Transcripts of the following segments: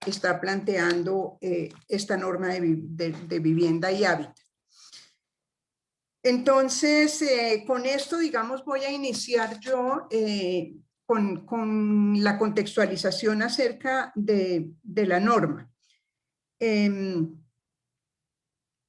está planteando esta norma de vivienda y hábitat. Entonces, con esto, digamos, voy a iniciar yo con la contextualización acerca de la norma.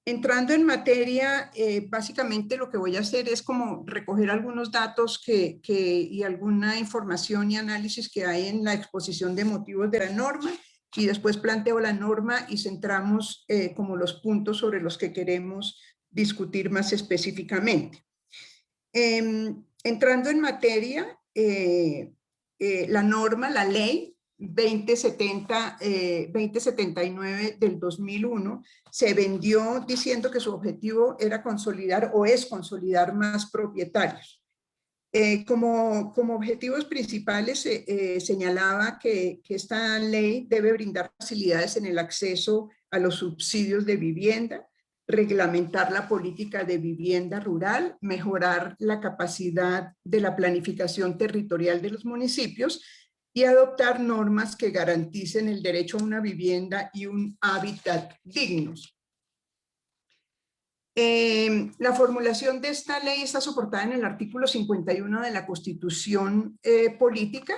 Entrando en materia, básicamente lo que voy a hacer es como recoger algunos datos y alguna información y análisis que hay en la exposición de motivos de la norma, y después planteo la norma y centramos como los puntos sobre los que queremos discutir más específicamente. Entrando en materia, la norma, la ley 2079 del 2001 se vendió diciendo que su objetivo era consolidar o es consolidar más propietarios. Como objetivos principales señalaba que esta ley debe brindar facilidades en el acceso a los subsidios de vivienda, reglamentar la política de vivienda rural, mejorar la capacidad de la planificación territorial de los municipios y adoptar normas que garanticen el derecho a una vivienda y un hábitat dignos. La formulación de esta ley está soportada en el artículo 51 de la Constitución Política,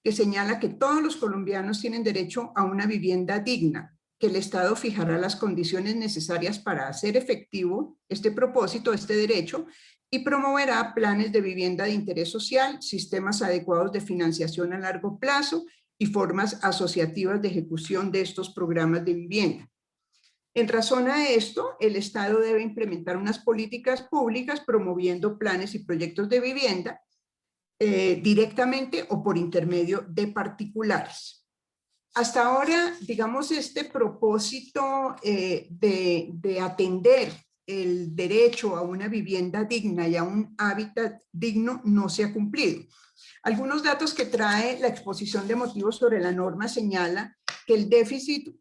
que señala que todos los colombianos tienen derecho a una vivienda digna, que el Estado fijará las condiciones necesarias para hacer efectivo este propósito, este derecho, y promoverá planes de vivienda de interés social, sistemas adecuados de financiación a largo plazo y formas asociativas de ejecución de estos programas de vivienda. En razón a esto, el Estado debe implementar unas políticas públicas promoviendo planes y proyectos de vivienda directamente o por intermedio de particulares. Hasta ahora, digamos, este propósito de atender el derecho a una vivienda digna y a un hábitat digno no se ha cumplido. Algunos datos que trae la exposición de motivos sobre la norma señala que el déficit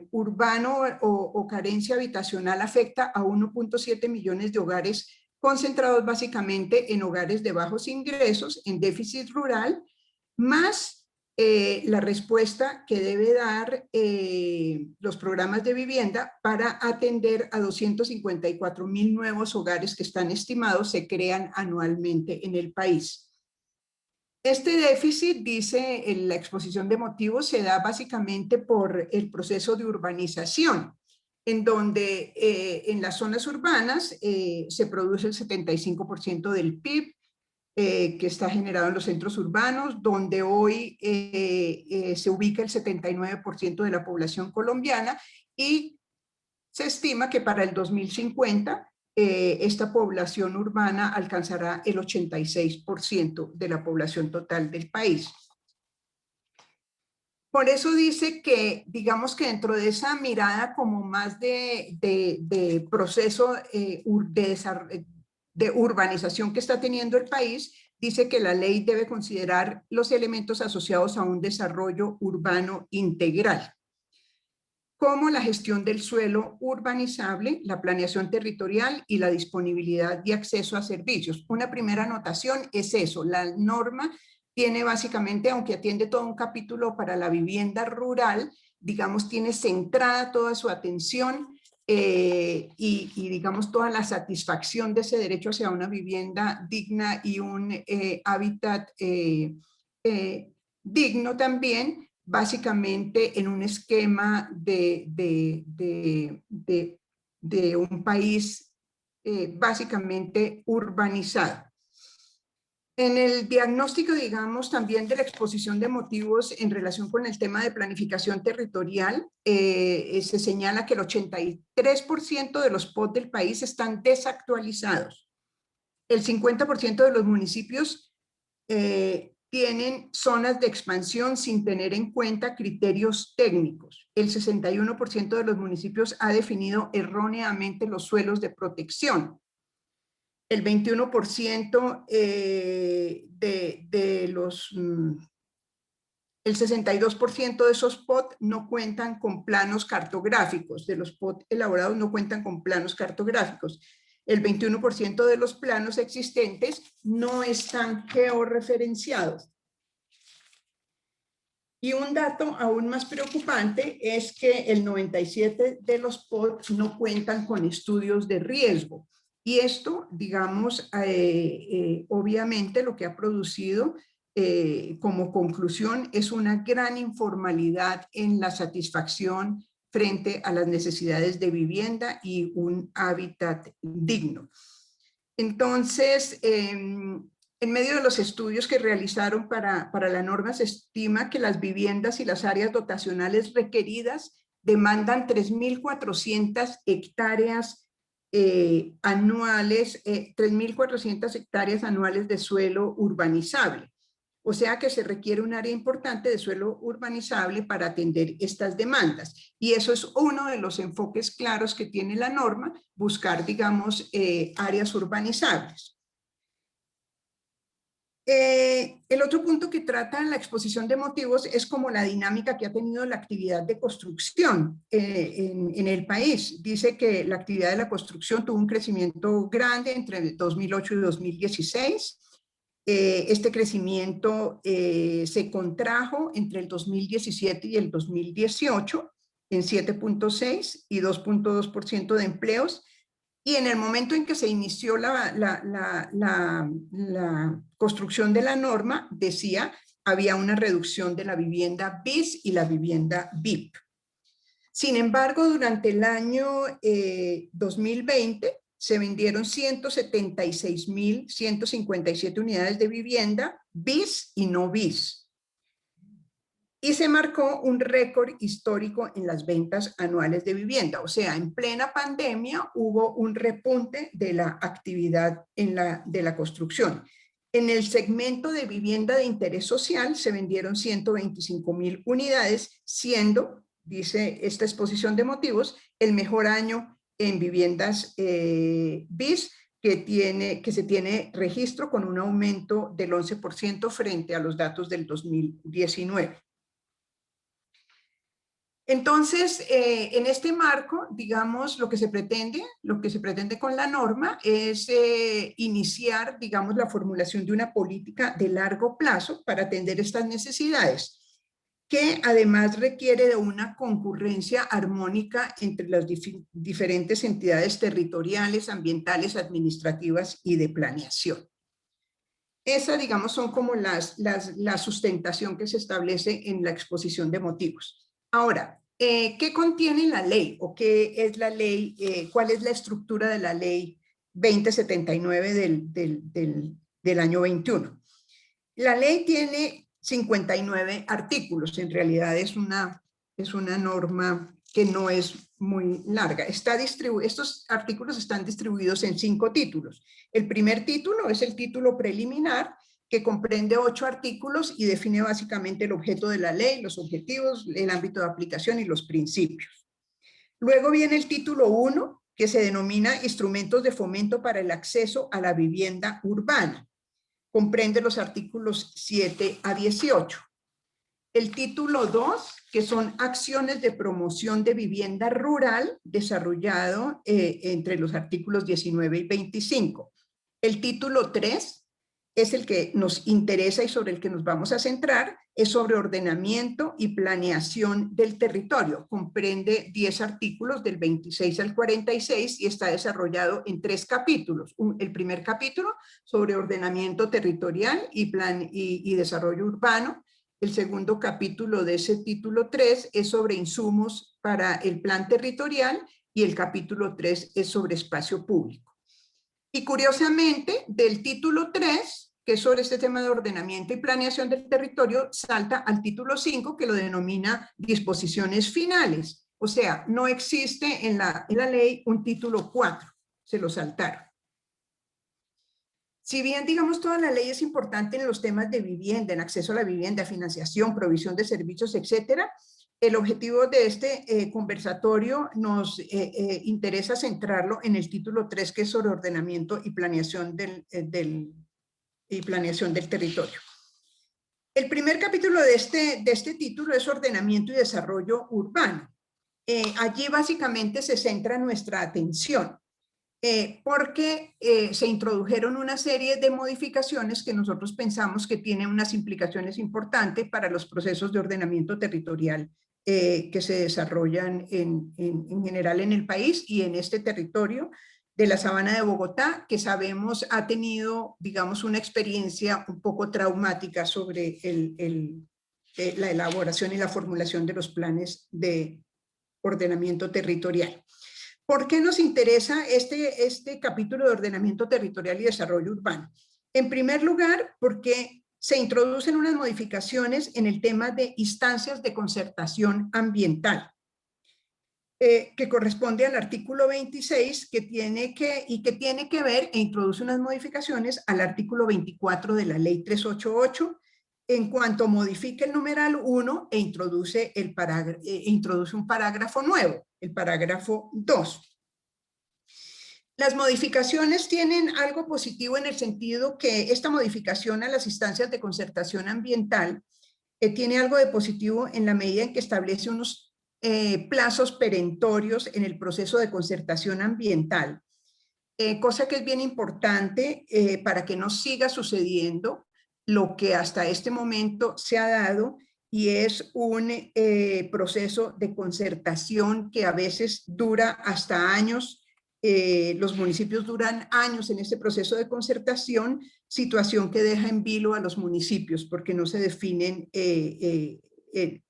urbano o carencia habitacional afecta a 1.7 millones de hogares concentrados básicamente en hogares de bajos ingresos, en déficit rural, más la respuesta que debe dar los programas de vivienda para atender a 254.000 nuevos hogares que están estimados se crean anualmente en el país. Este déficit, dice en la exposición de motivos, se da básicamente por el proceso de urbanización, en donde en las zonas urbanas se produce el 75% del PIB, que está generado en los centros urbanos, donde hoy se ubica el 79% de la población colombiana, y se estima que para el 2050 esta población urbana alcanzará el 86% de la población total del país. Por eso dice que, digamos que dentro de esa mirada como más de proceso de urbanización que está teniendo el país, dice que la ley debe considerar los elementos asociados a un desarrollo urbano integral, como la gestión del suelo urbanizable, la planeación territorial y la disponibilidad y acceso a servicios. Una primera anotación es eso, la norma tiene básicamente, aunque atiende todo un capítulo para la vivienda rural, digamos, tiene centrada toda su atención y digamos toda la satisfacción de ese derecho hacia una vivienda digna y un hábitat digno también, básicamente en un esquema de un país básicamente urbanizado. En el diagnóstico, digamos, también de la exposición de motivos en relación con el tema de planificación territorial, se señala que el 83% de los POT del país están desactualizados. El 50% de los municipios tienen zonas de expansión sin tener en cuenta criterios técnicos. El 61% de los municipios ha definido erróneamente los suelos de protección. El 21% el 62% de esos POT no cuentan con planos cartográficos, de los POT elaborados no cuentan con planos cartográficos. El 21% de los planos existentes no están georreferenciados. Y un dato aún más preocupante es que el 97% de los POT no cuentan con estudios de riesgo. Y esto, digamos, obviamente lo que ha producido como conclusión es una gran informalidad en la satisfacción frente a las necesidades de vivienda y un hábitat digno. Entonces, en medio de los estudios que realizaron para la norma, se estima que las viviendas y las áreas dotacionales requeridas demandan 3.400 hectáreas anuales, 3.400 hectáreas anuales de suelo urbanizable. O sea que se requiere un área importante de suelo urbanizable para atender estas demandas. Y eso es uno de los enfoques claros que tiene la norma, buscar, digamos, áreas urbanizables. El otro punto que trata en la exposición de motivos es como la dinámica que ha tenido la actividad de construcción en el país. Dice que la actividad de la construcción tuvo un crecimiento grande entre 2008 y 2016. Este crecimiento se contrajo entre el 2017 y el 2018 en 7.6 y 2.2% de empleos. Y en el momento en que se inició la construcción de la norma, decía, había una reducción de la vivienda BIS y la vivienda BIP. Sin embargo, durante el año 2020 se vendieron 176.157 unidades de vivienda BIS y no BIS. Y se marcó un récord histórico en las ventas anuales de vivienda. O sea, en plena pandemia hubo un repunte de la actividad de la construcción. En el segmento de vivienda de interés social se vendieron 125.000 unidades, siendo, dice esta exposición de motivos, el mejor año en viviendas BIS que se tiene registro con un aumento del 11% frente a los datos del 2019. Entonces, en este marco, digamos, lo que se pretende con la norma es iniciar, digamos, la formulación de una política de largo plazo para atender estas necesidades, que además requiere de una concurrencia armónica entre las diferentes entidades territoriales, ambientales, administrativas y de planeación. Esa, digamos, son como la sustentación que se establece en la exposición de motivos. Ahora, ¿qué contiene la ley? ¿O qué es la ley? ¿Cuál es la estructura de la ley 2079 del año 21? La ley tiene 59 artículos. En realidad es una norma que no es muy larga. Estos artículos están distribuidos en 5 títulos. El primer título es el título preliminar, que comprende 8 artículos y define básicamente el objeto de la ley, los objetivos, el ámbito de aplicación y los principios. Luego viene el título 1, que se denomina Instrumentos de fomento para el acceso a la vivienda urbana. Comprende los artículos 7 a 18. El título 2, que son acciones de promoción de vivienda rural, desarrollado entre los artículos 19 y 25. El título 3 es el que nos interesa y sobre el que nos vamos a centrar, es sobre ordenamiento y planeación del territorio. Comprende 10 artículos del 26 al 46 y está desarrollado en 3 capítulos. El primer capítulo sobre ordenamiento territorial y desarrollo urbano. El segundo capítulo de ese título 3 es sobre insumos para el plan territorial y el capítulo 3 es sobre espacio público. Y curiosamente, del título 3, que es sobre este tema de ordenamiento y planeación del territorio, salta al título 5, que lo denomina disposiciones finales. O sea, no existe en la ley un título 4, se lo saltaron. Si bien, digamos, toda la ley es importante en los temas de vivienda, en acceso a la vivienda, financiación, provisión de servicios, etcétera, el objetivo de este conversatorio nos interesa centrarlo en el título 3, que es sobre ordenamiento y planeación del territorio. El primer capítulo de este título es ordenamiento y desarrollo urbano. Allí básicamente se centra nuestra atención. porque se introdujeron una serie de modificaciones que nosotros pensamos que tienen unas implicaciones importantes para los procesos de ordenamiento territorial que se desarrollan en general en el país y en este territorio de la Sabana de Bogotá, que sabemos ha tenido, digamos, una experiencia un poco traumática sobre la elaboración y la formulación de los planes de ordenamiento territorial. ¿Por qué nos interesa este capítulo de ordenamiento territorial y desarrollo urbano? En primer lugar, porque se introducen unas modificaciones en el tema de instancias de concertación ambiental, que corresponde al artículo 26, que tiene que ver e introduce unas modificaciones al artículo 24 de la ley 388, en cuanto modifica el numeral 1 e introduce un parágrafo nuevo, el parágrafo 2. Las modificaciones tienen algo positivo en el sentido que esta modificación a las instancias de concertación ambiental tiene algo de positivo en la medida en que establece unos plazos perentorios en el proceso de concertación ambiental, cosa que es bien importante para que no siga sucediendo lo que hasta este momento se ha dado, y es un proceso de concertación que a veces dura hasta años. Los municipios duran años en este proceso de concertación, situación que deja en vilo a los municipios porque no se definen,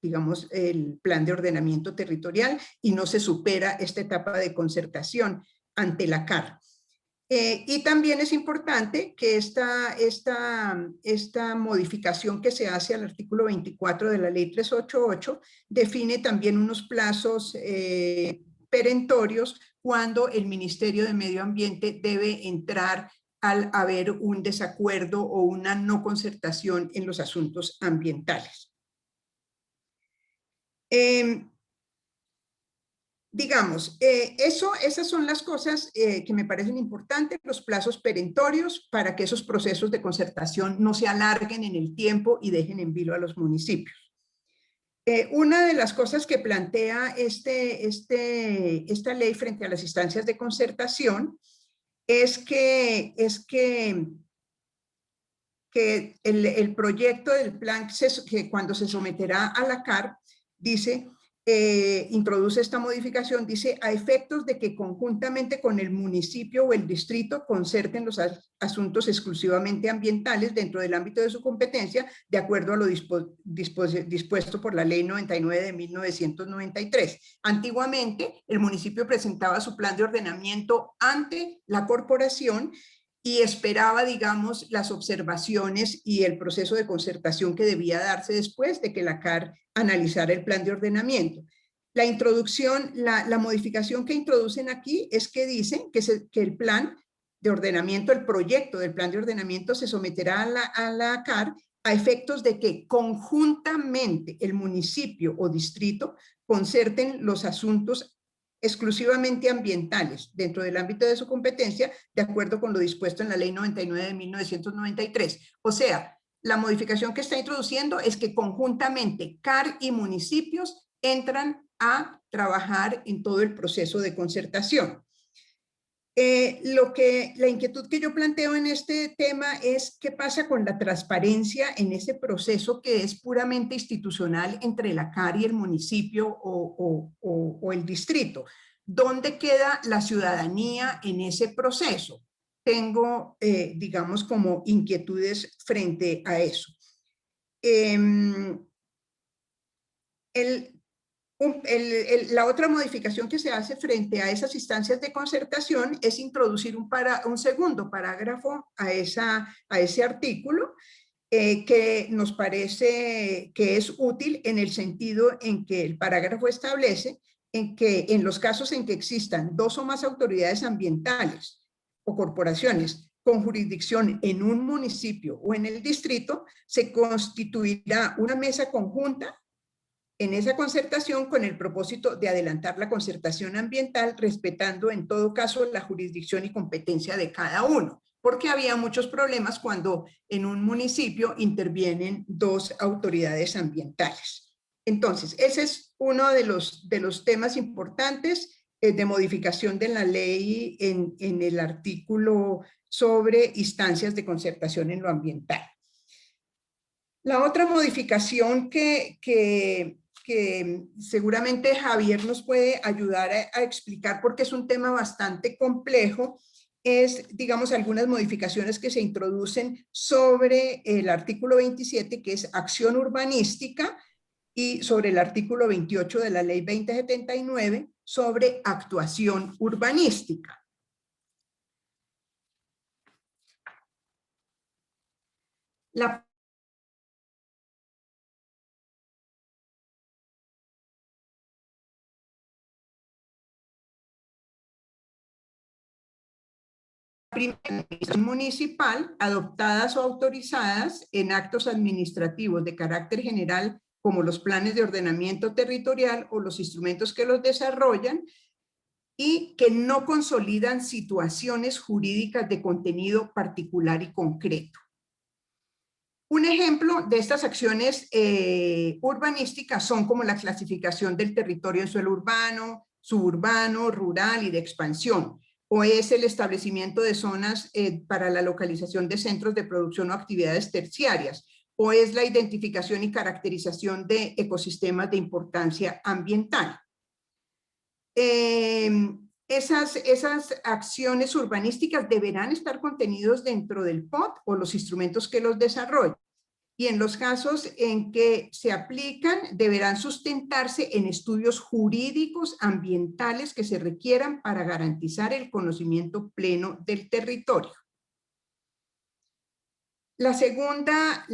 digamos, el plan de ordenamiento territorial y no se supera esta etapa de concertación ante la CAR. Y también es importante que esta modificación que se hace al artículo 24 de la ley 388 define también unos plazos perentorios cuando el Ministerio de Medio Ambiente debe entrar al haber un desacuerdo o una no concertación en los asuntos ambientales. Digamos, esas son las cosas que me parecen importantes, los plazos perentorios para que esos procesos de concertación no se alarguen en el tiempo y dejen en vilo a los municipios. Una de las cosas que plantea esta ley frente a las instancias de concertación es que el proyecto del plan, que cuando se someterá a la CAR, dice, introduce esta modificación, dice, a efectos de que conjuntamente con el municipio o el distrito concerten los asuntos exclusivamente ambientales dentro del ámbito de su competencia, de acuerdo a lo dispuesto por la ley 99 de 1993. Antiguamente, el municipio presentaba su plan de ordenamiento ante la corporación y esperaba, digamos, las observaciones y el proceso de concertación que debía darse después de que la CAR analizara el plan de ordenamiento. La introducción, la modificación que introducen aquí es que dicen que el plan de ordenamiento, el proyecto del plan de ordenamiento se someterá a la CAR a efectos de que conjuntamente el municipio o distrito concerten los asuntos exclusivamente ambientales dentro del ámbito de su competencia, de acuerdo con lo dispuesto en la ley 99 de 1993. O sea, la modificación que está introduciendo es que conjuntamente CAR y municipios entran a trabajar en todo el proceso de concertación. La inquietud que yo planteo en este tema es qué pasa con la transparencia en ese proceso que es puramente institucional entre la CAR y el municipio o el distrito. ¿Dónde queda la ciudadanía en ese proceso? Tengo, digamos, como inquietudes frente a eso. La otra modificación que se hace frente a esas instancias de concertación es introducir un segundo parágrafo a ese artículo, que nos parece que es útil en el sentido en que el parágrafo establece en que en los casos en que existan dos o más autoridades ambientales o corporaciones con jurisdicción en un municipio o en el distrito, se constituirá una mesa conjunta en esa concertación con el propósito de adelantar la concertación ambiental, respetando en todo caso la jurisdicción y competencia de cada uno, porque había muchos problemas cuando en un municipio intervienen dos autoridades ambientales. Entonces, ese es uno de los temas importantes de modificación de la ley en el artículo sobre instancias de concertación en lo ambiental. La otra modificación que seguramente Javier nos puede ayudar a explicar, porque es un tema bastante complejo, es, digamos, algunas modificaciones que se introducen sobre el artículo 27, que es acción urbanística, y sobre el artículo 28 de la ley 2079, sobre actuación urbanística. La primera municipal, adoptadas o autorizadas en actos administrativos de carácter general, como los planes de ordenamiento territorial o los instrumentos que los desarrollan, y que no consolidan situaciones jurídicas de contenido particular y concreto. Un ejemplo de estas acciones urbanísticas son como la clasificación del territorio en suelo urbano, suburbano, rural y de expansión, o es el establecimiento de zonas para la localización de centros de producción o actividades terciarias, o es la identificación y caracterización de ecosistemas de importancia ambiental. Esas acciones urbanísticas deberán estar contenidos dentro del POT o los instrumentos que los desarrollan. Y en los casos en que se aplican, deberán sustentarse en estudios jurídicos ambientales que se requieran para garantizar el conocimiento pleno del territorio. La segunda,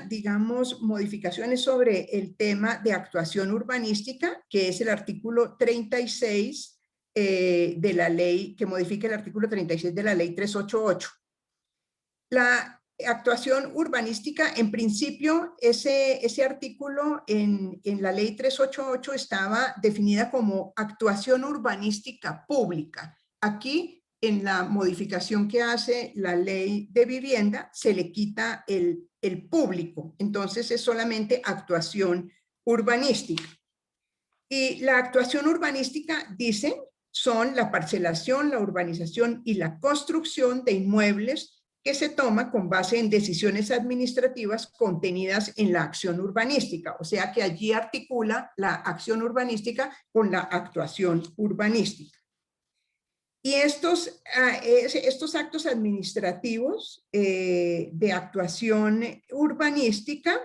digamos, modificación es sobre el tema de actuación urbanística, que es el artículo 36 de la ley, que modifica el artículo 36 de la ley 388. La actuación urbanística, en principio, ese artículo en la ley 388 estaba definida como actuación urbanística pública. Aquí, en la modificación que hace la ley de vivienda, se le quita el público. Entonces es solamente actuación urbanística. Y la actuación urbanística, dicen, son la parcelación, la urbanización y la construcción de inmuebles que se toma con base en decisiones administrativas contenidas en la acción urbanística. O sea que allí articula la acción urbanística con la actuación urbanística. Y estos actos administrativos de actuación urbanística,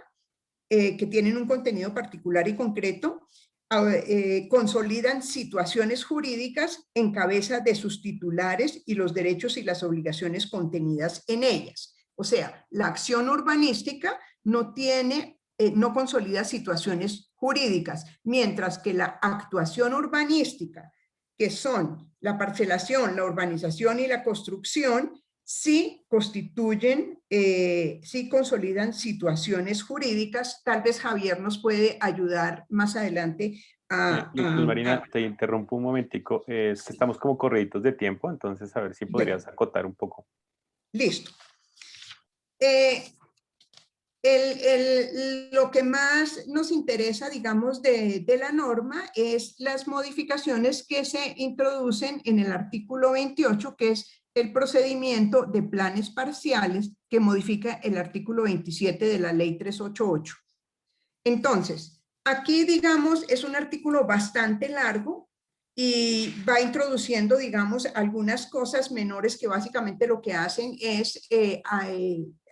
que tienen un contenido particular y concreto, consolidan situaciones jurídicas en cabeza de sus titulares y los derechos y las obligaciones contenidas en ellas. O sea, la acción urbanística no consolida situaciones jurídicas, mientras que la actuación urbanística, que son la parcelación, la urbanización y la construcción, sí constituyen, sí consolidan situaciones jurídicas. Tal vez Javier nos puede ayudar más adelante a... Luz Marina, te interrumpo un momentico. Es que estamos como correditos de tiempo, entonces a ver si podrías acotar un poco. Listo. Lo que más nos interesa, digamos, de la norma es las modificaciones que se introducen en el artículo 28, que es el procedimiento de planes parciales que modifica el artículo 27 de la ley 388. Entonces, aquí, digamos, es un artículo bastante largo y va introduciendo, digamos, algunas cosas menores que básicamente lo que hacen es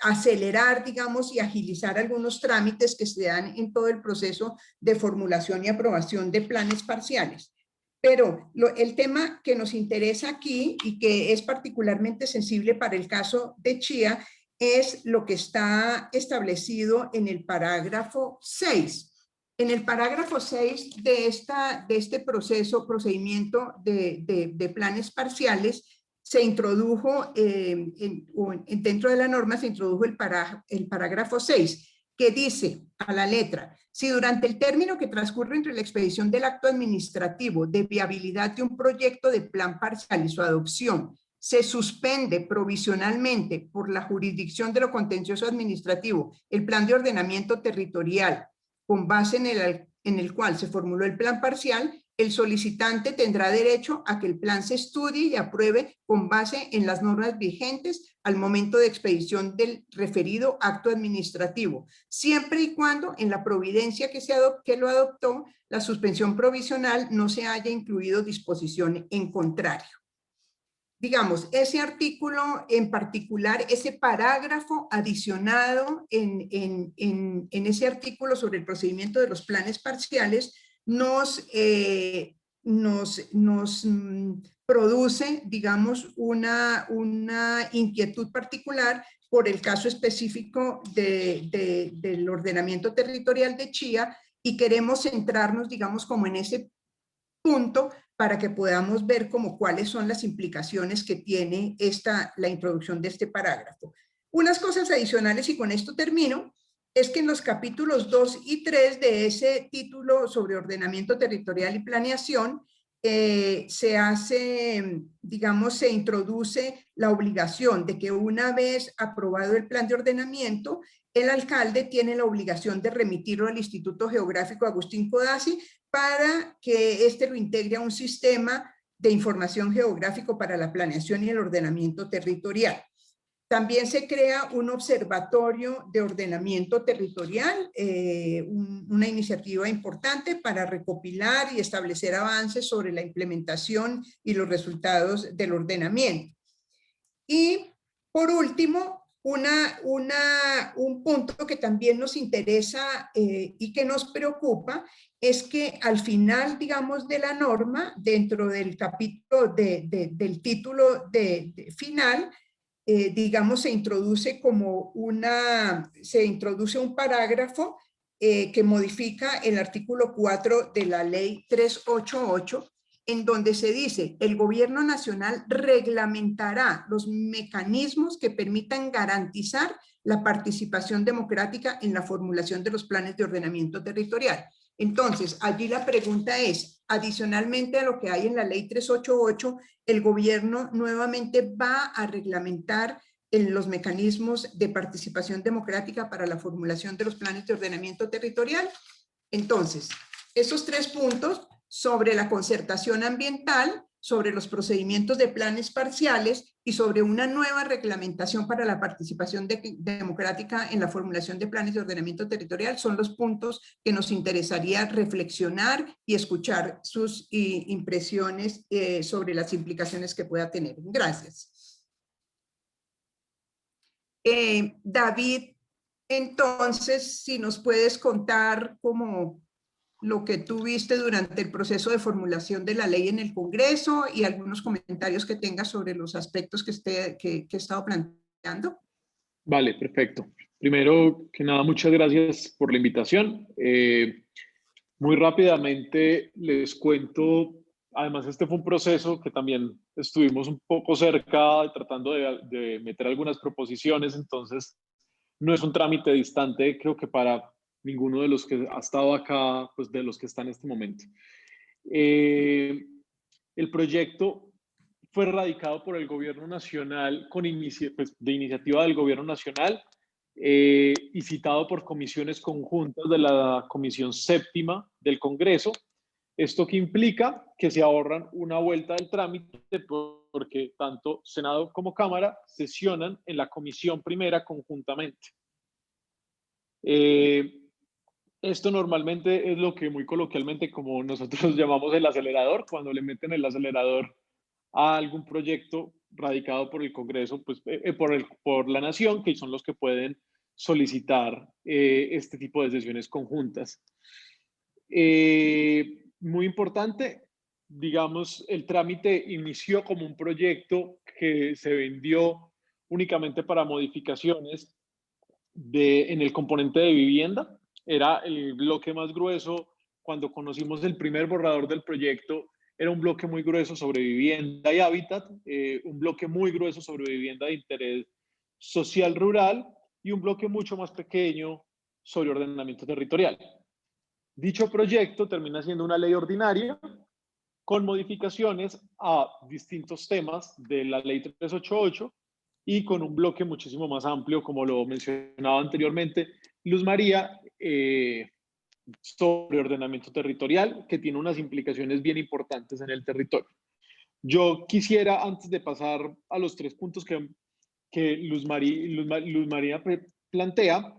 acelerar, digamos, y agilizar algunos trámites que se dan en todo el proceso de formulación y aprobación de planes parciales. Pero el tema que nos interesa aquí y que es particularmente sensible para el caso de Chía es lo que está establecido en el parágrafo 6. En el parágrafo 6 de este procedimiento de planes parciales, se introdujo, dentro de la norma se introdujo el parágrafo 6, que dice a la letra: si durante el término que transcurre entre la expedición del acto administrativo de viabilidad de un proyecto de plan parcial y su adopción se suspende provisionalmente por la jurisdicción de lo contencioso administrativo el plan de ordenamiento territorial con base en el cual se formuló el plan parcial, el solicitante tendrá derecho a que el plan se estudie y apruebe con base en las normas vigentes al momento de expedición del referido acto administrativo, siempre y cuando en la providencia que lo adoptó, la suspensión provisional no se haya incluido disposición en contrario. Digamos, ese artículo en particular, ese parágrafo adicionado en ese artículo sobre el procedimiento de los planes parciales nos produce, digamos, una inquietud particular por el caso específico del ordenamiento territorial de Chía, y queremos centrarnos, digamos, como en ese punto para que podamos ver como cuáles son las implicaciones que tiene la introducción de este parágrafo. Unas cosas adicionales, y con esto termino, es que en los capítulos 2 y 3 de ese título sobre ordenamiento territorial y planeación, se hace, digamos, se introduce la obligación de que una vez aprobado el plan de ordenamiento, el alcalde tiene la obligación de remitirlo al Instituto Geográfico Agustín Codazzi para que éste lo integre a un sistema de información geográfico para la planeación y el ordenamiento territorial. También se crea un observatorio de ordenamiento territorial, una iniciativa importante para recopilar y establecer avances sobre la implementación y los resultados del ordenamiento. Y por último, un punto que también nos interesa y que nos preocupa es que al final, digamos, de la norma, dentro del capítulo del título final, digamos, se introduce un parágrafo que modifica el artículo 4 de la ley 388, en donde se dice: el gobierno nacional reglamentará los mecanismos que permitan garantizar la participación democrática en la formulación de los planes de ordenamiento territorial. Entonces, allí la pregunta es, adicionalmente a lo que hay en la ley 388, el gobierno nuevamente va a reglamentar en los mecanismos de participación democrática para la formulación de los planes de ordenamiento territorial. Entonces, esos 3 puntos sobre la concertación ambiental, sobre los procedimientos de planes parciales y sobre una nueva reglamentación para la participación democrática en la formulación de planes de ordenamiento territorial son los puntos que nos interesaría reflexionar y escuchar sus impresiones sobre las implicaciones que pueda tener. Gracias. David, entonces, si nos puedes contar cómo lo que tú viste durante el proceso de formulación de la ley en el Congreso y algunos comentarios que tengas sobre los aspectos que he estado planteando. Vale, perfecto. Primero que nada, muchas gracias por la invitación. Muy rápidamente les cuento, además este fue un proceso que también estuvimos un poco cerca tratando de meter algunas proposiciones, entonces no es un trámite distante, creo que para ninguno de los que ha estado acá, pues de los que están en este momento. El proyecto fue radicado por el gobierno nacional de iniciativa del gobierno nacional y citado por comisiones conjuntas de la Comisión Séptima del Congreso. Esto que implica que se ahorran una vuelta del trámite porque tanto Senado como Cámara sesionan en la Comisión Primera conjuntamente. Esto normalmente es lo que muy coloquialmente, como nosotros llamamos el acelerador, cuando le meten el acelerador a algún proyecto radicado por el Congreso, pues por la Nación, que son los que pueden solicitar este tipo de sesiones conjuntas. Muy importante, digamos, el trámite inició como un proyecto que se vendió únicamente para modificaciones en el componente de vivienda. Era el bloque más grueso. Cuando conocimos el primer borrador del proyecto, era un bloque muy grueso sobre vivienda y hábitat, un bloque muy grueso sobre vivienda de interés social rural y un bloque mucho más pequeño sobre ordenamiento territorial. Dicho proyecto termina siendo una ley ordinaria con modificaciones a distintos temas de la ley 388 y con un bloque muchísimo más amplio, como lo mencionaba anteriormente Luz María, sobre ordenamiento territorial que tiene unas implicaciones bien importantes en el territorio. Yo quisiera, antes de pasar a los 3 puntos que Luz Marina plantea,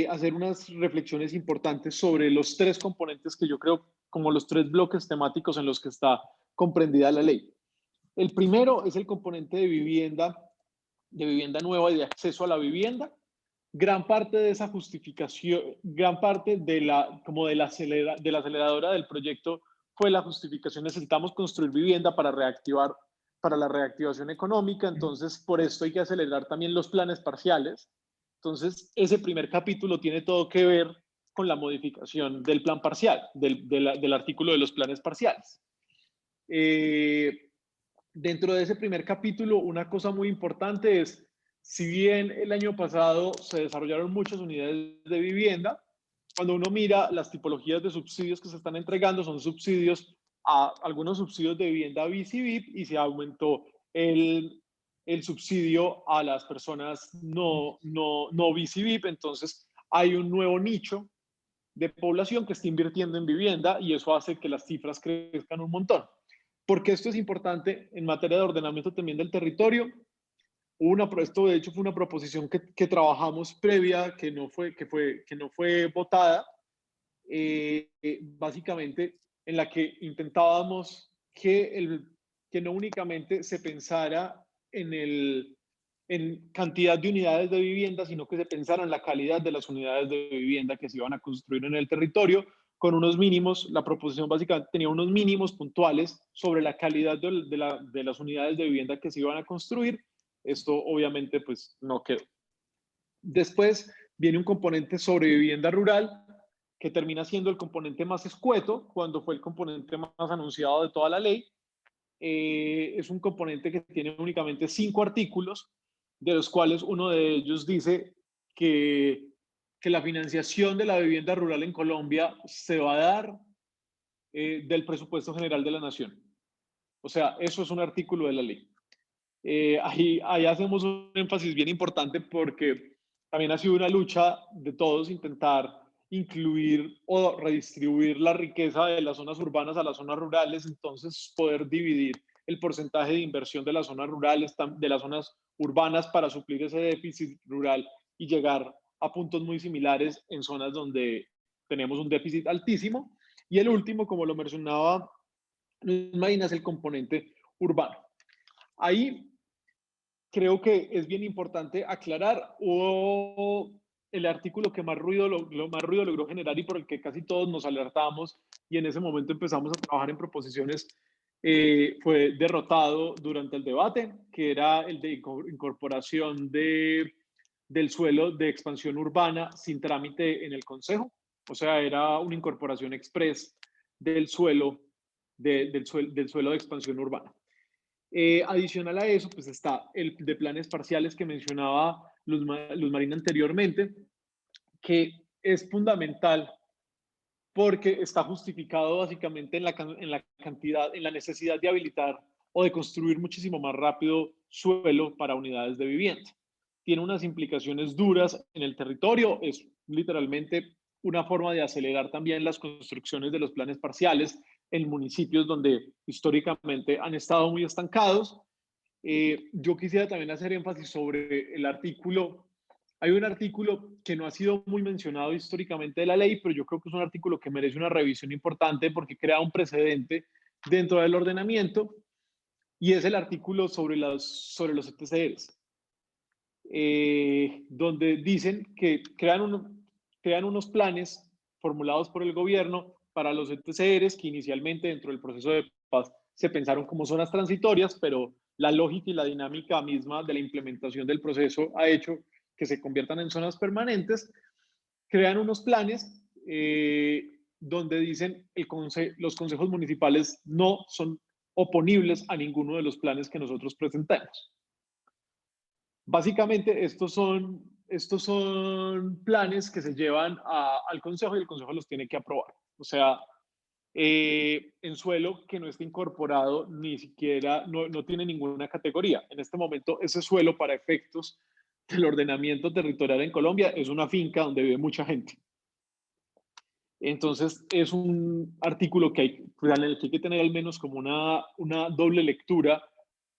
hacer unas reflexiones importantes sobre los 3 componentes que yo creo como los 3 bloques temáticos en los que está comprendida la ley. El primero es el componente de vivienda nueva y de acceso a la vivienda. Gran parte de esa justificación, gran parte de la aceleradora del proyecto fue la justificación: necesitamos construir vivienda para la reactivación económica, entonces por esto hay que acelerar también los planes parciales. Entonces ese primer capítulo tiene todo que ver con la modificación del plan parcial, del artículo de los planes parciales. Dentro de ese primer capítulo, una cosa muy importante es, si bien el año pasado se desarrollaron muchas unidades de vivienda, cuando uno mira las tipologías de subsidios que se están entregando, son subsidios a algunos subsidios de vivienda BIS y VIP, y se aumentó el subsidio a las personas no BIS y VIP. Entonces hay un nuevo nicho de población que está invirtiendo en vivienda y eso hace que las cifras crezcan un montón. Porque esto es importante en materia de ordenamiento también del territorio. Esto de hecho fue una proposición que trabajamos previa, que no fue votada, básicamente en la que intentábamos que no únicamente se pensara en cantidad de unidades de vivienda, sino que se pensara en la calidad de las unidades de vivienda que se iban a construir en el territorio, con unos mínimos. La proposición básicamente tenía unos mínimos puntuales sobre la calidad de las unidades de vivienda que se iban a construir. Esto obviamente pues no quedó. Después viene un componente sobre vivienda rural, que termina siendo el componente más escueto, cuando fue el componente más anunciado de toda la ley. Es un componente que tiene únicamente 5 artículos, de los cuales uno de ellos dice que la financiación de la vivienda rural en Colombia se va a dar del presupuesto general de la nación. O sea, eso es un artículo de la ley. Ahí hacemos un énfasis bien importante, porque también ha sido una lucha de todos intentar incluir o redistribuir la riqueza de las zonas urbanas a las zonas rurales, entonces poder dividir el porcentaje de inversión de las zonas rurales, de las zonas urbanas, para suplir ese déficit rural y llegar a puntos muy similares en zonas donde tenemos un déficit altísimo. Y el último, como lo mencionaba Marina, es el componente urbano. Ahí creo que es bien importante aclarar, el artículo que más ruido logró generar y por el que casi todos nos alertamos y en ese momento empezamos a trabajar en proposiciones, fue derrotado durante el debate, que era el de incorporación del suelo de expansión urbana sin trámite en el Consejo. O sea, era una incorporación express del suelo de expansión urbana. Adicional a eso, pues está el de planes parciales que mencionaba Luz Marina anteriormente, que es fundamental porque está justificado básicamente en la necesidad de habilitar o de construir muchísimo más rápido suelo para unidades de vivienda. Tiene unas implicaciones duras en el territorio, es literalmente una forma de acelerar también las construcciones de los planes parciales en municipios donde históricamente han estado muy estancados. Yo quisiera también hacer énfasis sobre el artículo. Hay un artículo que no ha sido muy mencionado históricamente de la ley, pero yo creo que es un artículo que merece una revisión importante porque crea un precedente dentro del ordenamiento, y es el artículo sobre los ETCRs, donde dicen que crean unos planes formulados por el gobierno para los ETCRs, que inicialmente dentro del proceso de paz se pensaron como zonas transitorias, pero la lógica y la dinámica misma de la implementación del proceso ha hecho que se conviertan en zonas permanentes. Crean unos planes donde dicen los consejos municipales no son oponibles a ninguno de los planes que nosotros presentemos. Básicamente estos son planes que se llevan al consejo y el consejo los tiene que aprobar. O sea, en suelo que no esté incorporado ni siquiera, no tiene ninguna categoría. En este momento ese suelo, para efectos del ordenamiento territorial en Colombia, es una finca donde vive mucha gente. Entonces, es un artículo en el que hay que tener al menos como una doble lectura,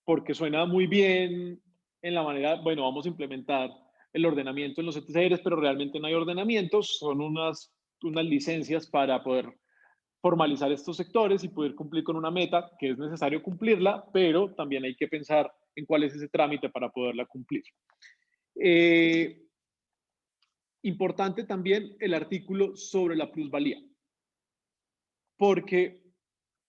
porque suena muy bien en la manera, bueno, vamos a implementar el ordenamiento en los ETCRs, pero realmente no hay ordenamientos, son unas licencias para poder formalizar estos sectores y poder cumplir con una meta que es necesario cumplirla, pero también hay que pensar en cuál es ese trámite para poderla cumplir. Importante también el artículo sobre la plusvalía, porque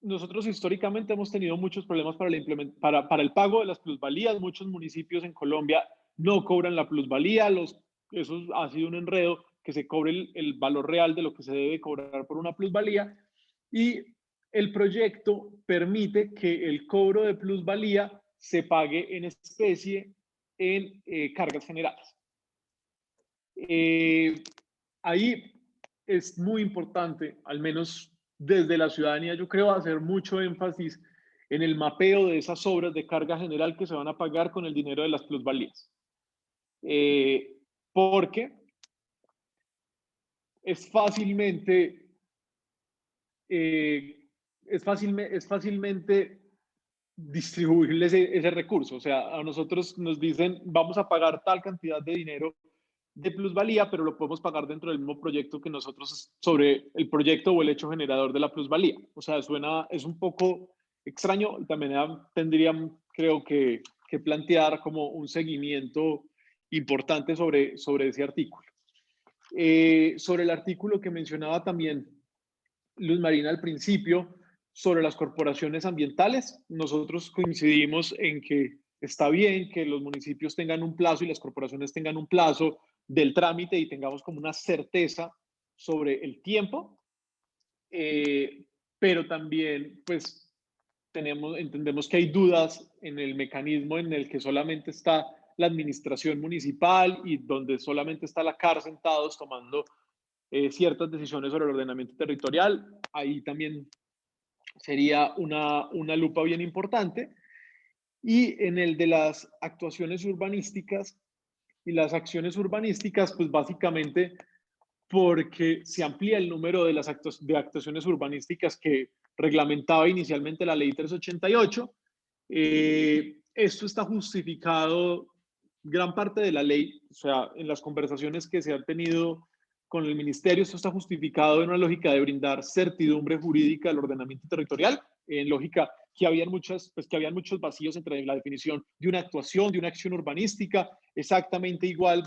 nosotros históricamente hemos tenido muchos problemas para el pago de las plusvalías. Muchos municipios en Colombia no cobran la plusvalía, eso ha sido un enredo, que se cobre el valor real de lo que se debe cobrar por una plusvalía, y el proyecto permite que el cobro de plusvalía se pague en especie en cargas generales. Ahí es muy importante, al menos desde la ciudadanía, yo creo, hacer mucho énfasis en el mapeo de esas obras de carga general que se van a pagar con el dinero de las plusvalías. Porque es fácilmente distribuirle ese recurso. O sea, a nosotros nos dicen, vamos a pagar tal cantidad de dinero de plusvalía, pero lo podemos pagar dentro del mismo proyecto que nosotros, sobre el proyecto o el hecho generador de la plusvalía. O sea, es un poco extraño. También tendrían, creo que plantear como un seguimiento importante sobre ese artículo. Sobre el artículo que mencionaba también Luz Marina al principio, sobre las corporaciones ambientales, nosotros coincidimos en que está bien que los municipios tengan un plazo y las corporaciones tengan un plazo del trámite y tengamos como una certeza sobre el tiempo, pero también pues entendemos que hay dudas en el mecanismo en el que solamente está la administración municipal y donde solamente está la CAR sentados tomando ciertas decisiones sobre el ordenamiento territorial. Ahí también sería una lupa bien importante. Y en el de las actuaciones urbanísticas y las acciones urbanísticas, pues básicamente porque se amplía el número de las actuaciones urbanísticas que reglamentaba inicialmente la ley 388. Esto está justificado, gran parte de la ley, o sea, en las conversaciones que se han tenido con el ministerio, esto está justificado en una lógica de brindar certidumbre jurídica al ordenamiento territorial, en lógica que habían muchos vacíos entre la definición de una actuación, de una acción urbanística, exactamente igual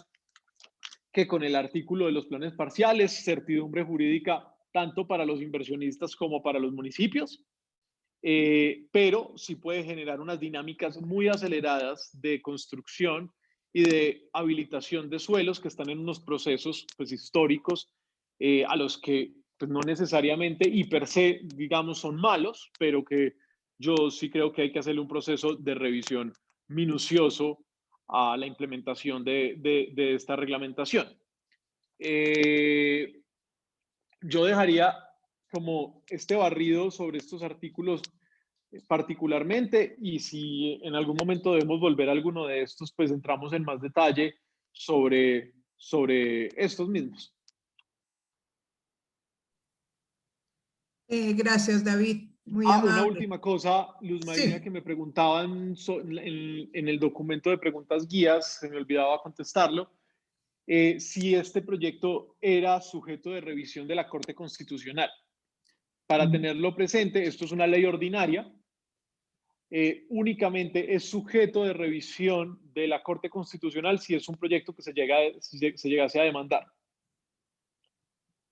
que con el artículo de los planes parciales, certidumbre jurídica tanto para los inversionistas como para los municipios, pero sí puede generar unas dinámicas muy aceleradas de construcción y de habilitación de suelos que están en unos procesos pues, históricos a los que pues, no necesariamente y per se, digamos, son malos, pero que yo sí creo que hay que hacerle un proceso de revisión minucioso a la implementación de esta reglamentación. Yo dejaría como este barrido sobre estos artículos particularmente, y si en algún momento debemos volver a alguno de estos, pues entramos en más detalle sobre estos mismos. Gracias, David. Muy una amable. última cosa, Luz Marina, Sí. que me preguntaban en el documento de preguntas guías, se me olvidaba contestarlo, si este proyecto era sujeto de revisión de la Corte Constitucional. Para tenerlo presente, esto es una ley ordinaria, únicamente es sujeto de revisión de la Corte Constitucional si es un proyecto que se llegase a demandar.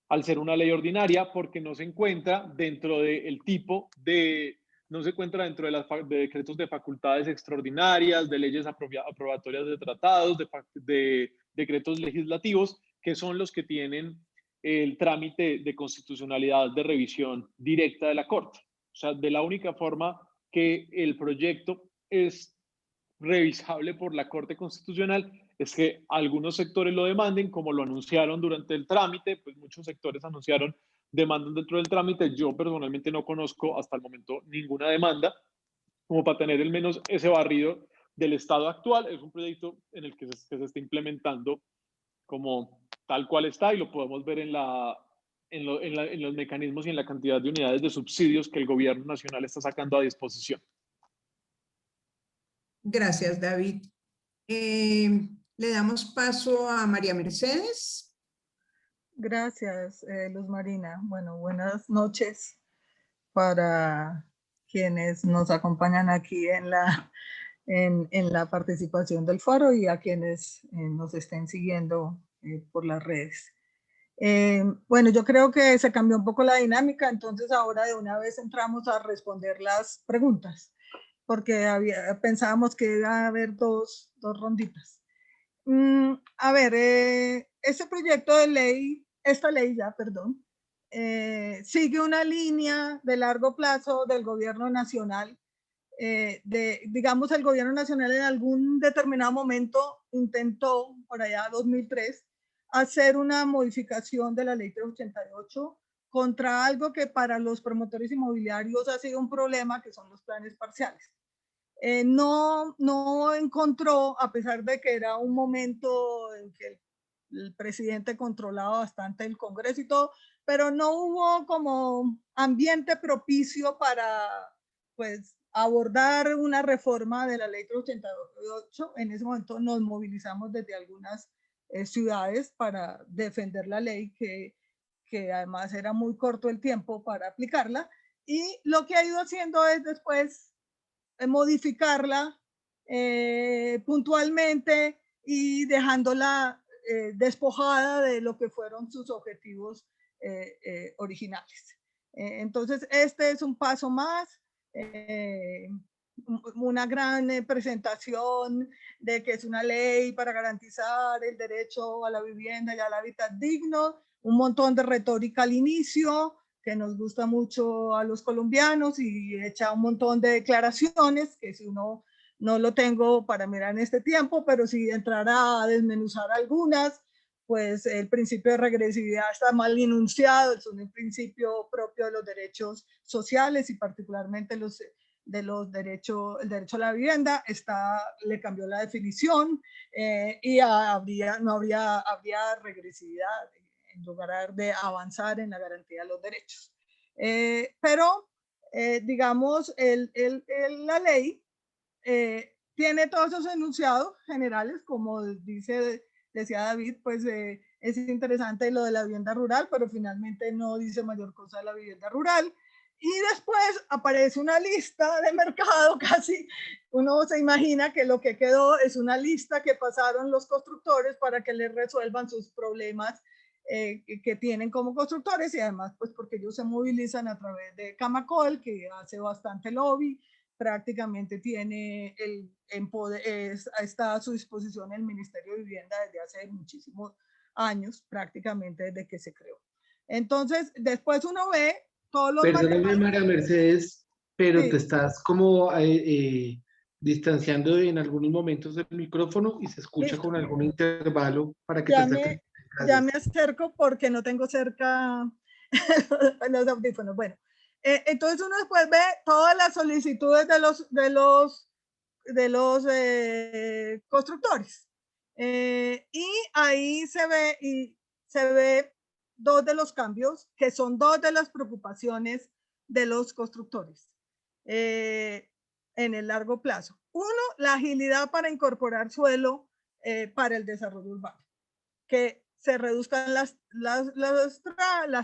Al ser una ley ordinaria, porque no se encuentra dentro del tipo de, no se encuentra dentro de decretos de facultades extraordinarias, de leyes aprobatorias de tratados, de decretos legislativos, que son los que tienen el trámite de constitucionalidad de revisión directa de la Corte. O sea, de la única forma que el proyecto es revisable por la Corte Constitucional es que algunos sectores lo demanden, como lo anunciaron durante el trámite, pues muchos sectores anunciaron demandas dentro del trámite. Yo personalmente no conozco hasta el momento ninguna demanda, como para tener al menos ese barrido del estado actual. Es un proyecto en el que se está implementando como tal cual está, y lo podemos ver en en los mecanismos y en la cantidad de unidades de subsidios que el gobierno nacional está sacando a disposición. Gracias, David. Le damos paso a María Mercedes. Gracias, Luz Marina. Bueno, buenas noches para quienes nos acompañan aquí en la participación del foro y a quienes nos estén siguiendo por las redes. Bueno, yo creo que se cambió un poco la dinámica, entonces ahora de una vez entramos a responder las preguntas, porque pensábamos que iba a haber dos ronditas. A ver, ese proyecto de ley, esta ley ya, perdón, sigue una línea de largo plazo del gobierno nacional. Digamos, el gobierno nacional en algún determinado momento intentó, por allá 2003, hacer una modificación de la ley 388 contra algo que para los promotores inmobiliarios ha sido un problema, que son los planes parciales. No encontró, a pesar de que era un momento en que el presidente controlaba bastante el Congreso y todo, pero no hubo como ambiente propicio para, pues, abordar una reforma de la ley 388. En ese momento nos movilizamos desde algunas ciudades para defender la ley, que además era muy corto el tiempo para aplicarla, y lo que ha ido haciendo es después modificarla puntualmente y dejándola despojada de lo que fueron sus objetivos originales. Entonces, este es un paso más, una gran presentación de que es una ley para garantizar el derecho a la vivienda y al hábitat digno, un montón de retórica al inicio, que nos gusta mucho a los colombianos, y echa un montón de declaraciones que si uno no lo tengo para mirar en este tiempo, pero si entrara a desmenuzar algunas, pues el principio de regresividad está mal enunciado, es un principio propio de los derechos sociales y particularmente el derecho a la vivienda, le cambió la definición y habría regresividad en lugar de avanzar en la garantía de los derechos. Pero, digamos, la ley tiene todos esos enunciados generales, como decía David, pues es interesante lo de la vivienda rural, pero finalmente no dice mayor cosa de la vivienda rural. Y después aparece una lista de mercado, casi uno se imagina que lo que quedó es una lista que pasaron los constructores para que les resuelvan sus problemas que tienen como constructores, y además pues porque ellos se movilizan a través de Camacol, que hace bastante lobby, prácticamente tiene está a su disposición el Ministerio de Vivienda desde hace muchísimos años, prácticamente desde que se creó. Entonces, después uno ve todos los... Perdóname, María Mercedes, pero sí, te estás como distanciando en algunos momentos del micrófono y se escucha con algún intervalo para que te acerques. Ya me acerco porque no tengo cerca los audífonos. Bueno, entonces uno después ve todas las solicitudes de los constructores. Y ahí se ve dos de los cambios, que son dos de las preocupaciones de los constructores en el largo plazo. Uno, la agilidad para incorporar suelo para el desarrollo urbano, que se reduzcan las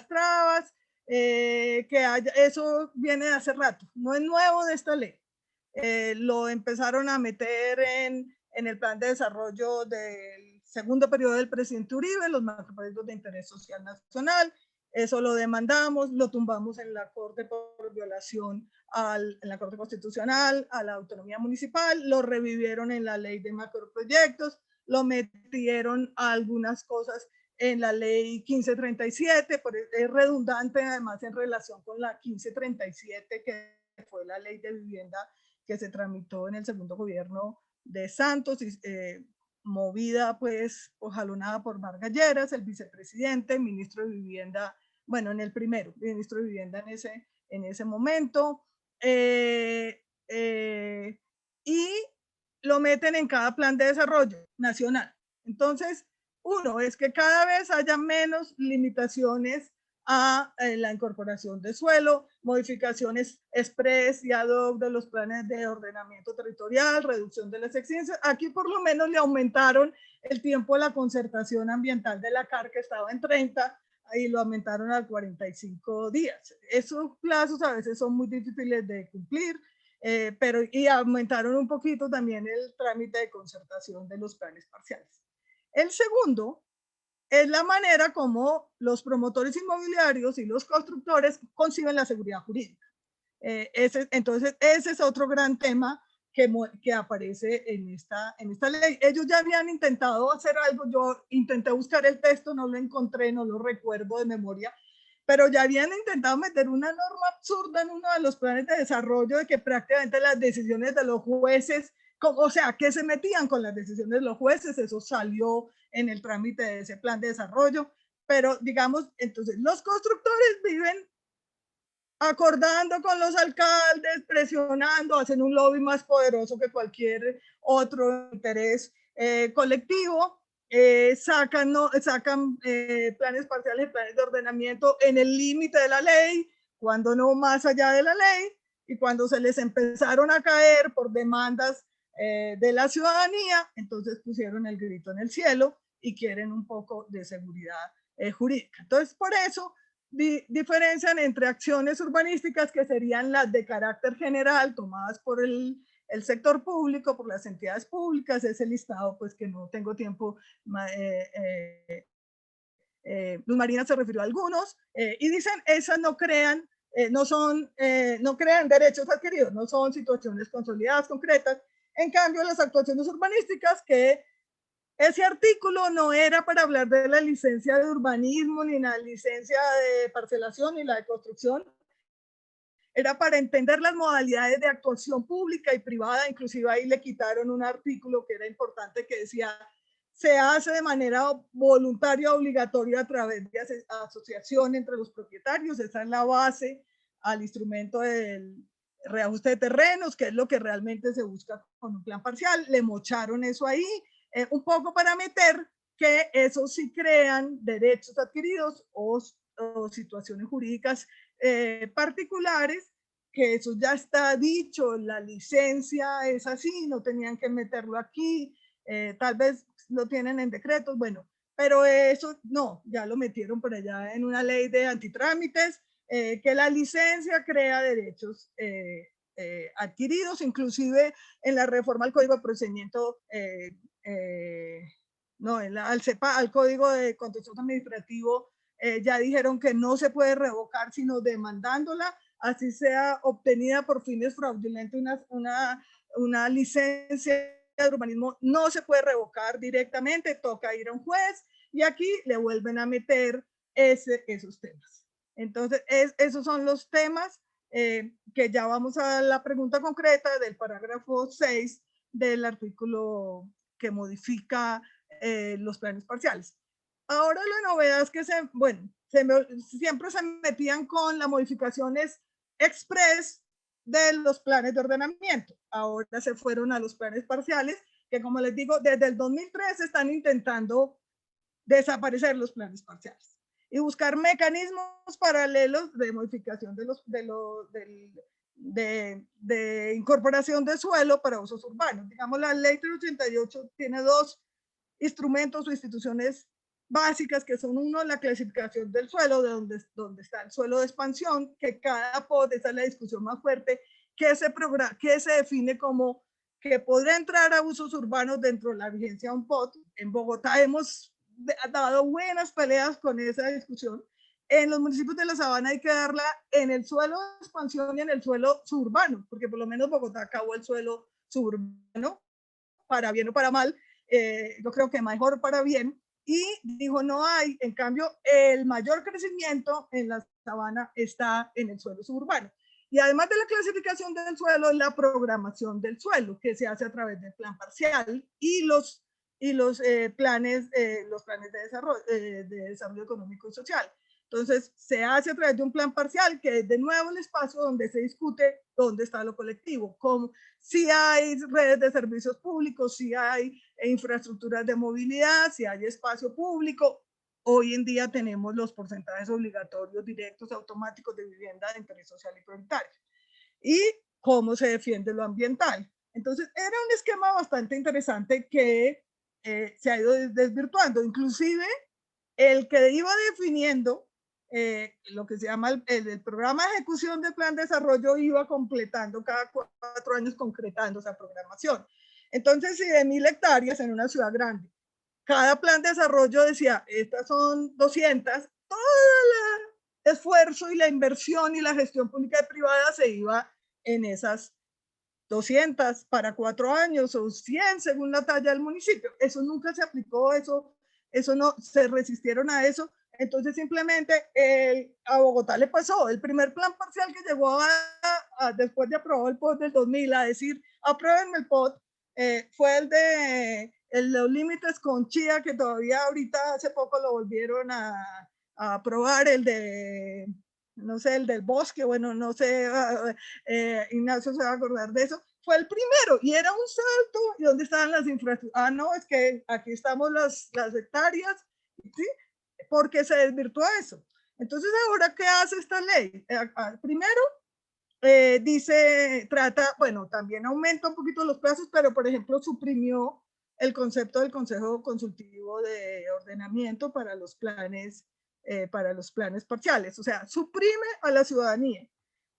trabas, eso viene de hace rato, no es nuevo de esta ley. Lo empezaron a meter en el plan de desarrollo del segundo periodo del presidente Uribe, los macroproyectos de interés social nacional. Eso lo demandamos, lo tumbamos en la Corte por violación en la Corte Constitucional a la autonomía municipal, lo revivieron en la ley de macroproyectos, lo metieron a algunas cosas en la ley 1537, es redundante además en relación con la 1537, que fue la ley de vivienda que se tramitó en el segundo gobierno de Santos, movida pues o jalonada por Vargas Lleras, el vicepresidente, ministro de Vivienda, bueno, en el primero, ministro de Vivienda en ese momento, y lo meten en cada plan de desarrollo nacional. Entonces, uno es que cada vez haya menos limitaciones a la incorporación de suelo, modificaciones express y ad hoc de los planes de ordenamiento territorial, reducción de las exigencias. Aquí por lo menos le aumentaron el tiempo de la concertación ambiental de la CAR, que estaba en 30, y lo aumentaron a 45 días. Esos plazos a veces son muy difíciles de cumplir, y aumentaron un poquito también el trámite de concertación de los planes parciales. El segundo es la manera como los promotores inmobiliarios y los constructores conciben la seguridad jurídica. Entonces, ese es otro gran tema que aparece en esta ley. Ellos ya habían intentado hacer algo, yo intenté buscar el texto, no lo encontré, no lo recuerdo de memoria, pero ya habían intentado meter una norma absurda en uno de los planes de desarrollo de que prácticamente las decisiones de los jueces, o sea, que se metían con las decisiones de los jueces, eso salió en el trámite de ese plan de desarrollo, pero digamos, entonces los constructores viven acordando con los alcaldes, presionando, hacen un lobby más poderoso que cualquier otro interés colectivo, sacan planes parciales, planes de ordenamiento en el límite de la ley, cuando no más allá de la ley, y cuando se les empezaron a caer por demandas de la ciudadanía, entonces pusieron el grito en el cielo y quieren un poco de seguridad jurídica. Entonces, por eso diferencian entre acciones urbanísticas, que serían las de carácter general, tomadas por el sector público, por las entidades públicas, ese listado pues que no tengo tiempo. Luz Marina se refirió a algunos, y dicen, esas no crean, no crean derechos adquiridos, no son situaciones consolidadas concretas. En cambio, las actuaciones urbanísticas, que ese artículo no era para hablar de la licencia de urbanismo, ni la licencia de parcelación, ni la de construcción, era para entender las modalidades de actuación pública y privada. Inclusive ahí le quitaron un artículo que era importante, que decía, se hace de manera voluntaria, obligatoria, a través de asociación entre los propietarios. Esa es la base al instrumento del reajuste de terrenos, que es lo que realmente se busca con un plan parcial. Le mocharon eso ahí, un poco para meter que eso sí crean derechos adquiridos o situaciones jurídicas particulares, que eso ya está dicho, la licencia es así, no tenían que meterlo aquí, tal vez lo tienen en decretos, bueno, pero eso no, ya lo metieron por allá en una ley de antitrámites, que la licencia crea derechos adquiridos. Inclusive en la reforma al Código de Procedimiento, al Código de Contencioso Administrativo, ya dijeron que no se puede revocar sino demandándola, así sea obtenida por fines fraudulentos. Una licencia de urbanismo no se puede revocar directamente, toca ir a un juez, y aquí le vuelven a meter esos temas. Entonces, esos son los temas que ya vamos a la pregunta concreta del parágrafo 6 del artículo que modifica los planes parciales. Ahora la novedad es que siempre se metían con las modificaciones express de los planes de ordenamiento. Ahora se fueron a los planes parciales, que como les digo, desde el 2003 están intentando desaparecer los planes parciales y buscar mecanismos paralelos de modificación de incorporación de suelo para usos urbanos. Digamos, la ley 388 tiene dos instrumentos o instituciones básicas, que son uno, la clasificación del suelo, de donde está el suelo de expansión, que cada POD, esa es la discusión más fuerte, que se define como que podrá entrar a usos urbanos dentro de la vigencia de un POD. En Bogotá hemos dado buenas peleas con esa discusión. En los municipios de la Sabana hay que darla en el suelo de expansión y en el suelo suburbano, porque por lo menos Bogotá acabó el suelo suburbano, para bien o para mal, yo creo que mejor para bien, y dijo no hay. En cambio, el mayor crecimiento en la Sabana está en el suelo suburbano. Y además de la clasificación del suelo, la programación del suelo, que se hace a través del plan parcial y los planes de desarrollo económico y social. Entonces, se hace a través de un plan parcial, que es de nuevo el espacio donde se discute dónde está lo colectivo, como si hay redes de servicios públicos, si hay infraestructuras de movilidad, si hay espacio público, hoy en día tenemos los porcentajes obligatorios directos automáticos de vivienda de interés social y prioritario. Y cómo se defiende lo ambiental. Entonces, era un esquema bastante interesante que se ha ido desvirtuando. Inclusive, el que iba definiendo lo que se llama el programa de ejecución del plan de desarrollo iba completando cada 4 años, concretando esa programación. Entonces, si de 1000 hectáreas en una ciudad grande, cada plan de desarrollo decía, estas son 200, todo el esfuerzo y la inversión y la gestión pública y privada se iba en esas 200 para 4 años o 100 según la talla del municipio. Eso nunca se aplicó, eso no, se resistieron a eso. Entonces simplemente a Bogotá le pasó el primer plan parcial que llegó después de aprobar el POT del 2000 a decir, aprueben el POT, fue el de los límites con Chía, que todavía ahorita hace poco lo volvieron a aprobar, el de, no sé, el del bosque, bueno, no sé, Ignacio se va a acordar de eso, fue el primero y era un salto. ¿Y dónde estaban las infraestructuras? Ah, no, es que aquí estamos las hectáreas, ¿sí? Porque se desvirtuó eso. Entonces, ¿ahora qué hace esta ley? Primero, trata, bueno, también aumenta un poquito los plazos, pero por ejemplo suprimió el concepto del Consejo Consultivo de Ordenamiento para los planes parciales. O sea, suprime a la ciudadanía.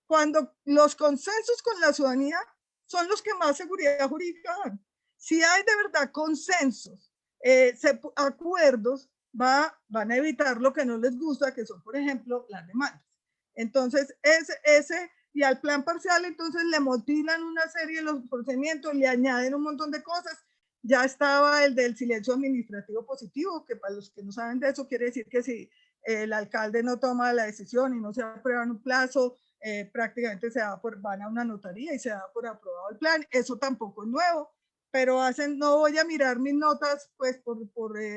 Cuando los consensos con la ciudadanía son los que más seguridad jurídica dan. Si hay de verdad consensos, acuerdos, van a evitar lo que no les gusta, que son, por ejemplo, las demandas. Entonces, y al plan parcial, entonces le motilan una serie de los procedimientos, le añaden un montón de cosas. Ya estaba el del silencio administrativo positivo, que para los que no saben de eso, quiere decir que si el alcalde no toma la decisión y no se aprueba en un plazo, prácticamente van a una notaría y se da por aprobado el plan. Eso tampoco es nuevo, pero no voy a mirar mis notas pues por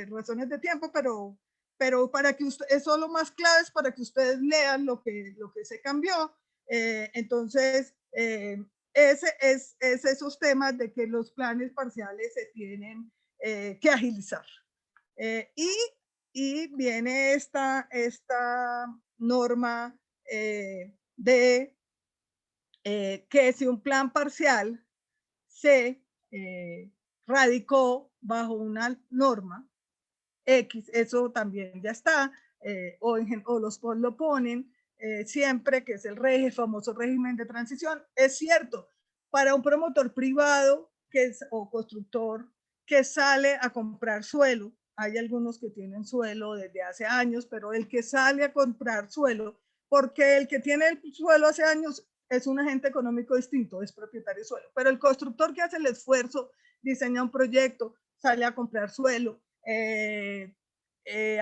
razones de tiempo, pero para que eso lo más clave es para que ustedes lean lo que se cambió. Entonces, es esos temas de que los planes parciales se tienen que agilizar. Y viene esta norma de que si un plan parcial se radicó bajo una norma X, eso también ya está, o los lo ponen siempre, que es el famoso régimen de transición. Es cierto, para un promotor privado o constructor que sale a comprar suelo, hay algunos que tienen suelo desde hace años, pero el que sale a comprar suelo, porque el que tiene el suelo hace años es un agente económico distinto, es propietario de suelo, pero el constructor que hace el esfuerzo, diseña un proyecto, sale a comprar suelo,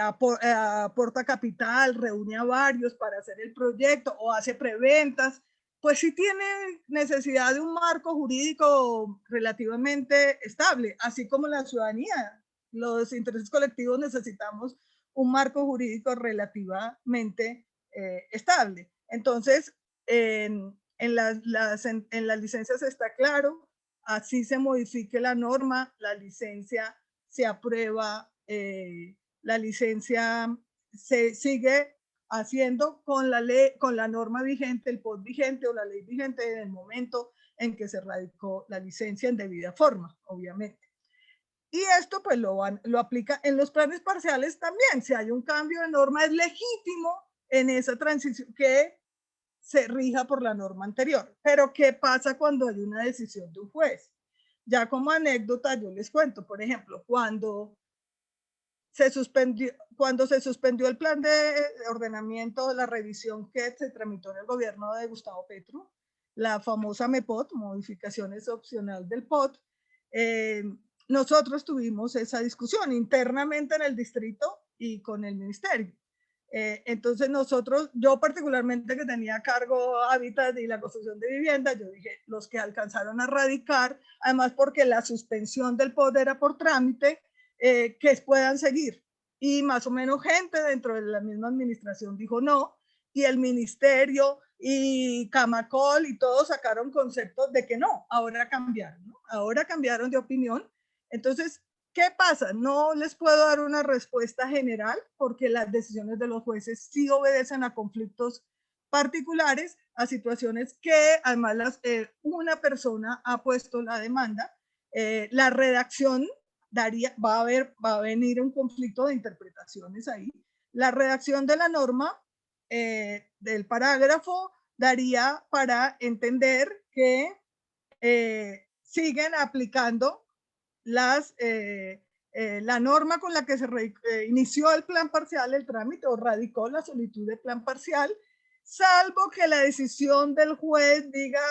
aporta capital, reúne a varios para hacer el proyecto o hace preventas, pues sí tiene necesidad de un marco jurídico relativamente estable, así como la ciudadanía. Los intereses colectivos necesitamos un marco jurídico relativamente estable. Entonces, en las licencias está claro, así se modifique la norma, la licencia se aprueba, la licencia se sigue haciendo con la ley, con la norma vigente, el POT vigente o la ley vigente en el momento en que se radicó la licencia en debida forma, obviamente. Y esto pues lo aplica en los planes parciales también. Si hay un cambio de norma, es legítimo en esa transición que se rija por la norma anterior. Pero ¿qué pasa cuando hay una decisión de un juez? Ya como anécdota yo les cuento, por ejemplo, cuando se suspendió el plan de ordenamiento, la revisión que se tramitó en el gobierno de Gustavo Petro, la famosa MEPOT, modificaciones opcional del POT, nosotros tuvimos esa discusión internamente en el distrito y con el ministerio. Entonces yo particularmente que tenía a cargo hábitat y la construcción de vivienda, yo dije, los que alcanzaron a radicar, además porque la suspensión del POT era por trámite, que puedan seguir. Y más o menos gente dentro de la misma administración dijo no, y el ministerio y Camacol y todos sacaron conceptos de que no, ahora cambiaron, ¿no? Ahora cambiaron de opinión. Entonces, ¿Qué pasa? No les puedo dar una respuesta general porque las decisiones de los jueces sí obedecen a conflictos particulares, a situaciones que además una persona ha puesto la demanda. La redacción va a venir un conflicto de interpretaciones ahí. La redacción de la norma del parágrafo daría para entender que siguen aplicando la norma con la que se inició el plan parcial, el trámite o radicó la solicitud de plan parcial, salvo que la decisión del juez diga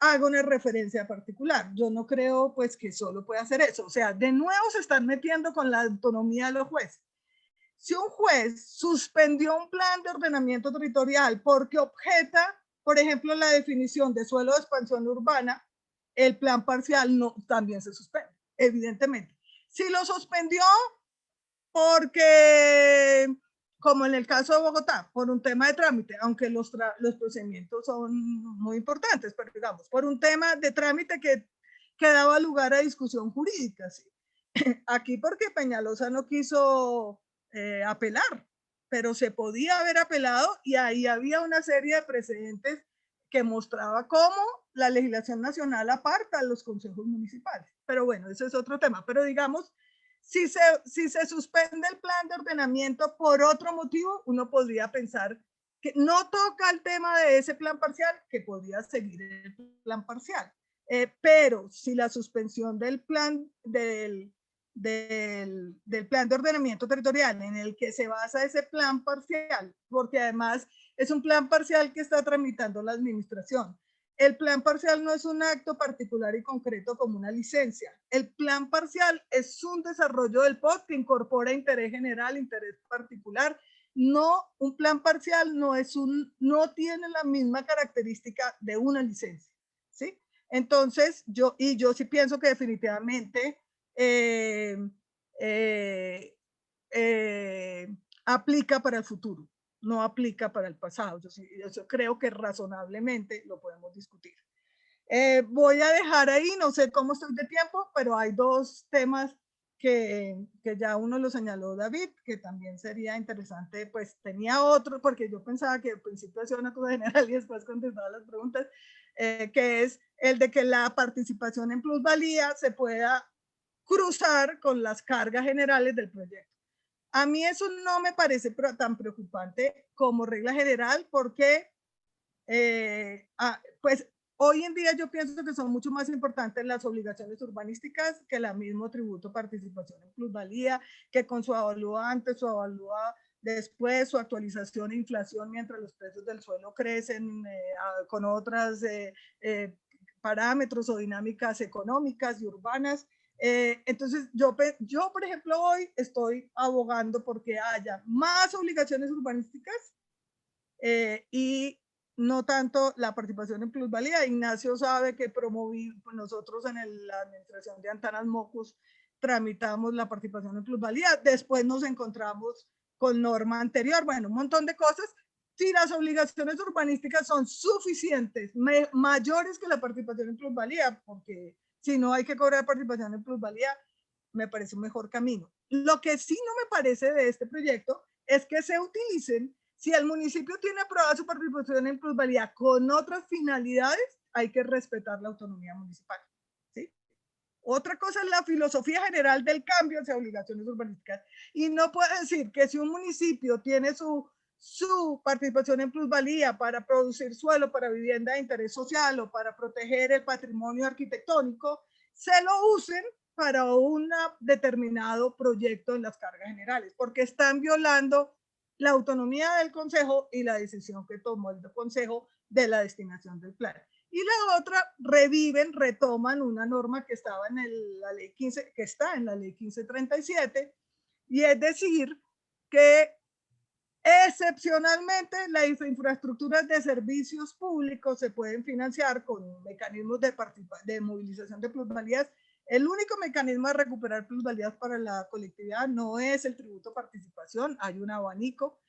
haga una referencia particular. Yo no creo pues que solo pueda hacer eso. O sea, de nuevo se están metiendo con la autonomía de los jueces. Si un juez suspendió un plan de ordenamiento territorial porque objeta, por ejemplo, la definición de suelo de expansión urbana, el plan parcial no, también se suspende, evidentemente. Si lo suspendió porque, como en el caso de Bogotá, por un tema de trámite, aunque los procedimientos son muy importantes, pero digamos, por un tema de trámite que daba lugar a discusión jurídica. ¿Sí? Aquí porque Peñalosa no quiso apelar, pero se podía haber apelado y ahí había una serie de precedentes que mostraba cómo la legislación nacional aparta a los consejos municipales. Pero bueno, ese es otro tema. Pero digamos, si se suspende el plan de ordenamiento por otro motivo, uno podría pensar que no toca el tema de ese plan parcial, que podría seguir el plan parcial. Pero si la suspensión del plan del plan de ordenamiento territorial en el que se basa ese plan parcial, porque además es un plan parcial que está tramitando la administración. El plan parcial no es un acto particular y concreto como una licencia. El plan parcial es un desarrollo del POT que incorpora interés general, interés particular. No, un plan parcial no tiene la misma característica de una licencia, ¿sí? Entonces, yo sí pienso que definitivamente aplica para el futuro, no aplica para el pasado. Yo creo que razonablemente lo podemos discutir. Voy a dejar ahí, no sé cómo estoy de tiempo, pero hay dos temas que ya uno lo señaló David, que también sería interesante, pues tenía otro, porque yo pensaba que al principio hacía una cosa general y después contestaba las preguntas, que es el de que la participación en plusvalía se pueda cruzar con las cargas generales del proyecto. A mí eso no me parece tan preocupante como regla general porque pues hoy en día yo pienso que son mucho más importantes las obligaciones urbanísticas que el mismo tributo participación en plusvalía, que con su avalúa antes, su avalúa después, su actualización e inflación mientras los precios del suelo crecen con otras parámetros o dinámicas económicas y urbanas. Entonces yo, por ejemplo, hoy estoy abogando porque haya más obligaciones urbanísticas y no tanto la participación en plusvalía. Ignacio sabe que nosotros en la administración de Antanas Mocus tramitamos la participación en plusvalía, después nos encontramos con norma anterior, bueno, un montón de cosas. Si las obligaciones urbanísticas son suficientes, mayores que la participación en plusvalía, porque si no hay que cobrar participación en plusvalía, me parece un mejor camino. Lo que sí no me parece de este proyecto es que se utilicen, si el municipio tiene aprobada su participación en plusvalía con otras finalidades, hay que respetar la autonomía municipal. ¿Sí? Otra cosa es la filosofía general del cambio hacia obligaciones urbanísticas. Y no puede decir que si un municipio tiene su participación en plusvalía para producir suelo para vivienda de interés social o para proteger el patrimonio arquitectónico, se lo usen para un determinado proyecto en las cargas generales, porque están violando la autonomía del consejo y la decisión que tomó el consejo de la destinación del plan. Y la otra, retoman una norma que estaba en la ley 15, que está en la ley 1537, y es decir que excepcionalmente las infraestructuras de servicios públicos se pueden financiar con mecanismos de movilización de plusvalías. El único mecanismo de recuperar plusvalías para la colectividad no es el tributo participación, hay un abanico.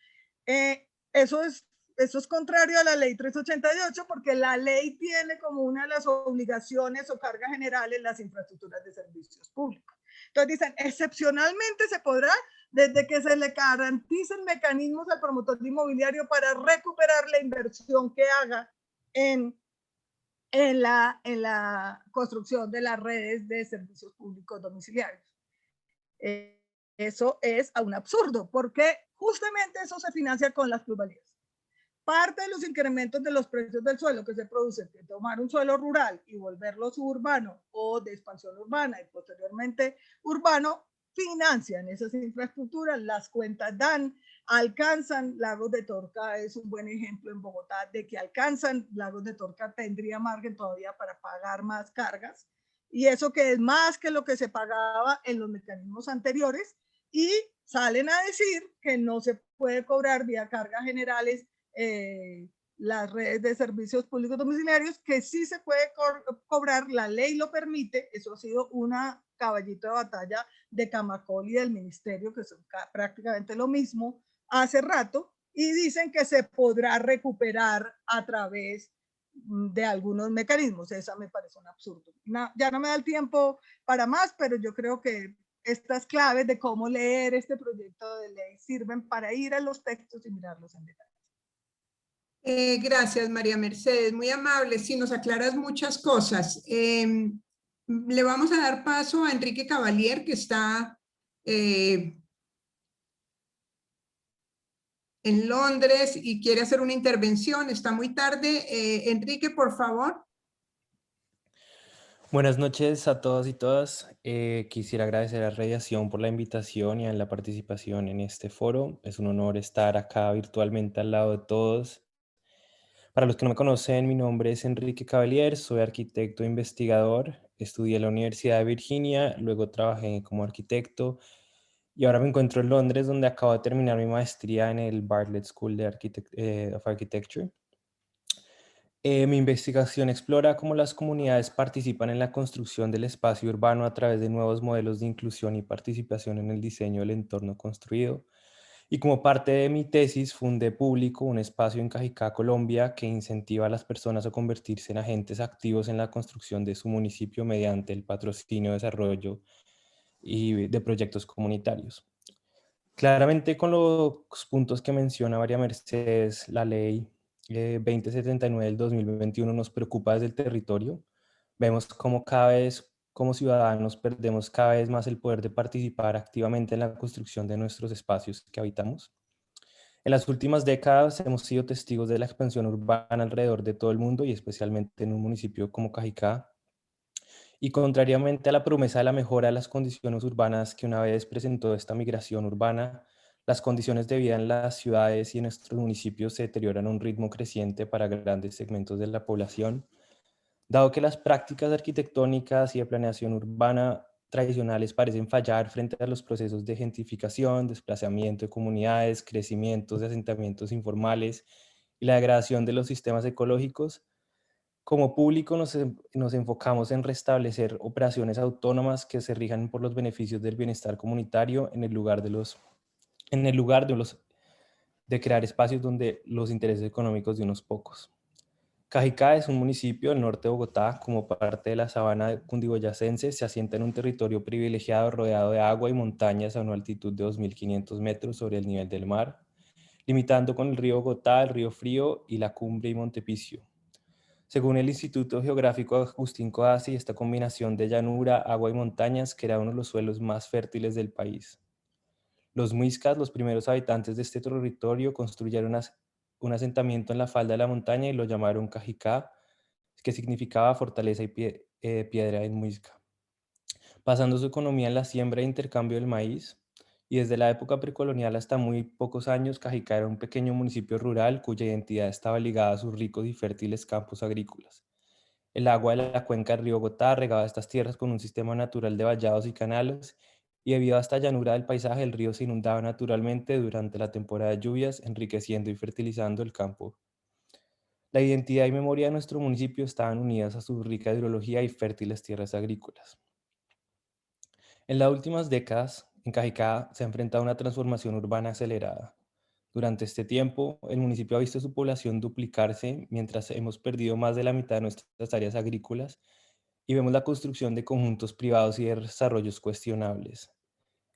Eso es contrario a la ley 388 porque la ley tiene como una de las obligaciones o cargas generales las infraestructuras de servicios públicos. Entonces dicen, excepcionalmente se podrá, desde que se le garanticen mecanismos al promotor inmobiliario para recuperar la inversión que haga en la construcción de las redes de servicios públicos domiciliarios. Eso es un absurdo, porque justamente eso se financia con las plusvalías. Parte de los incrementos de los precios del suelo que se producen de tomar un suelo rural y volverlo suburbano o de expansión urbana y posteriormente urbano, financian esas infraestructuras, las cuentas dan, alcanzan. Lagos de Torca es un buen ejemplo en Bogotá de que alcanzan. Lagos de Torca tendría margen todavía para pagar más cargas, y eso que es más que lo que se pagaba en los mecanismos anteriores, y salen a decir que no se puede cobrar vía cargas generales las redes de servicios públicos domiciliarios, que sí se puede cobrar, la ley lo permite. Eso ha sido una caballito de batalla de Camacol y del ministerio, que son prácticamente lo mismo hace rato, y dicen que se podrá recuperar a través de algunos mecanismos. Esa me parece un absurdo. Ya no me da el tiempo para más, pero yo creo que estas claves de cómo leer este proyecto de ley sirven para ir a los textos y mirarlos en detalle. Gracias, María Mercedes, muy amable. Sí, nos aclaras muchas cosas. Le vamos a dar paso a Enrique Cavalier, que está en Londres y quiere hacer una intervención. Está muy tarde. Enrique, por favor. Buenas noches a todos y todas. Quisiera agradecer a Radiación por la invitación y a la participación en este foro. Es un honor estar acá virtualmente al lado de todos. Para los que no me conocen, mi nombre es Enrique Cavalier, soy arquitecto e investigador. Estudié en la Universidad de Virginia, luego trabajé como arquitecto y ahora me encuentro en Londres, donde acabo de terminar mi maestría en el Bartlett School of Architecture. Mi investigación explora cómo las comunidades participan en la construcción del espacio urbano a través de nuevos modelos de inclusión y participación en el diseño del entorno construido. Y como parte de mi tesis, fundé Público, un espacio en Cajicá, Colombia, que incentiva a las personas a convertirse en agentes activos en la construcción de su municipio mediante el patrocinio, desarrollo y de proyectos comunitarios. Claramente, con los puntos que menciona María Mercedes, la ley 2079 del 2021 nos preocupa desde el territorio. Vemos cómo cada vez, como ciudadanos, perdemos cada vez más el poder de participar activamente en la construcción de nuestros espacios que habitamos. En las últimas décadas hemos sido testigos de la expansión urbana alrededor de todo el mundo y especialmente en un municipio como Cajicá. Y contrariamente a la promesa de la mejora de las condiciones urbanas que una vez presentó esta migración urbana, las condiciones de vida en las ciudades y en nuestros municipios se deterioran a un ritmo creciente para grandes segmentos de la población. Dado que las prácticas arquitectónicas y de planeación urbana tradicionales parecen fallar frente a los procesos de gentrificación, desplazamiento de comunidades, crecimientos de asentamientos informales y la degradación de los sistemas ecológicos, como Público nos enfocamos en restablecer operaciones autónomas que se rijan por los beneficios del bienestar comunitario en el lugar de crear espacios donde los intereses económicos de unos pocos. Cajicá es un municipio del norte de Bogotá, como parte de la sabana cundiboyacense. Se asienta en un territorio privilegiado rodeado de agua y montañas a una altitud de 2.500 metros sobre el nivel del mar, limitando con el río Bogotá, el río Frío y la Cumbre y Montepicio. Según el Instituto Geográfico Agustín Codazzi, esta combinación de llanura, agua y montañas crea uno de los suelos más fértiles del país. Los muiscas, los primeros habitantes de este territorio, construyeron un asentamiento en la falda de la montaña y lo llamaron Cajicá, que significaba fortaleza y piedra en muisca, basando su economía en la siembra e intercambio del maíz. Y desde la época precolonial hasta muy pocos años, Cajicá era un pequeño municipio rural cuya identidad estaba ligada a sus ricos y fértiles campos agrícolas. El agua de la cuenca del río Bogotá regaba estas tierras con un sistema natural de vallados y canales, y debido a esta llanura del paisaje, el río se inundaba naturalmente durante la temporada de lluvias, enriqueciendo y fertilizando el campo. La identidad y memoria de nuestro municipio estaban unidas a su rica hidrología y fértiles tierras agrícolas. En las últimas décadas, en Cajicá se ha enfrentado a una transformación urbana acelerada. Durante este tiempo, el municipio ha visto su población duplicarse, mientras hemos perdido más de la mitad de nuestras áreas agrícolas y vemos la construcción de conjuntos privados y de desarrollos cuestionables.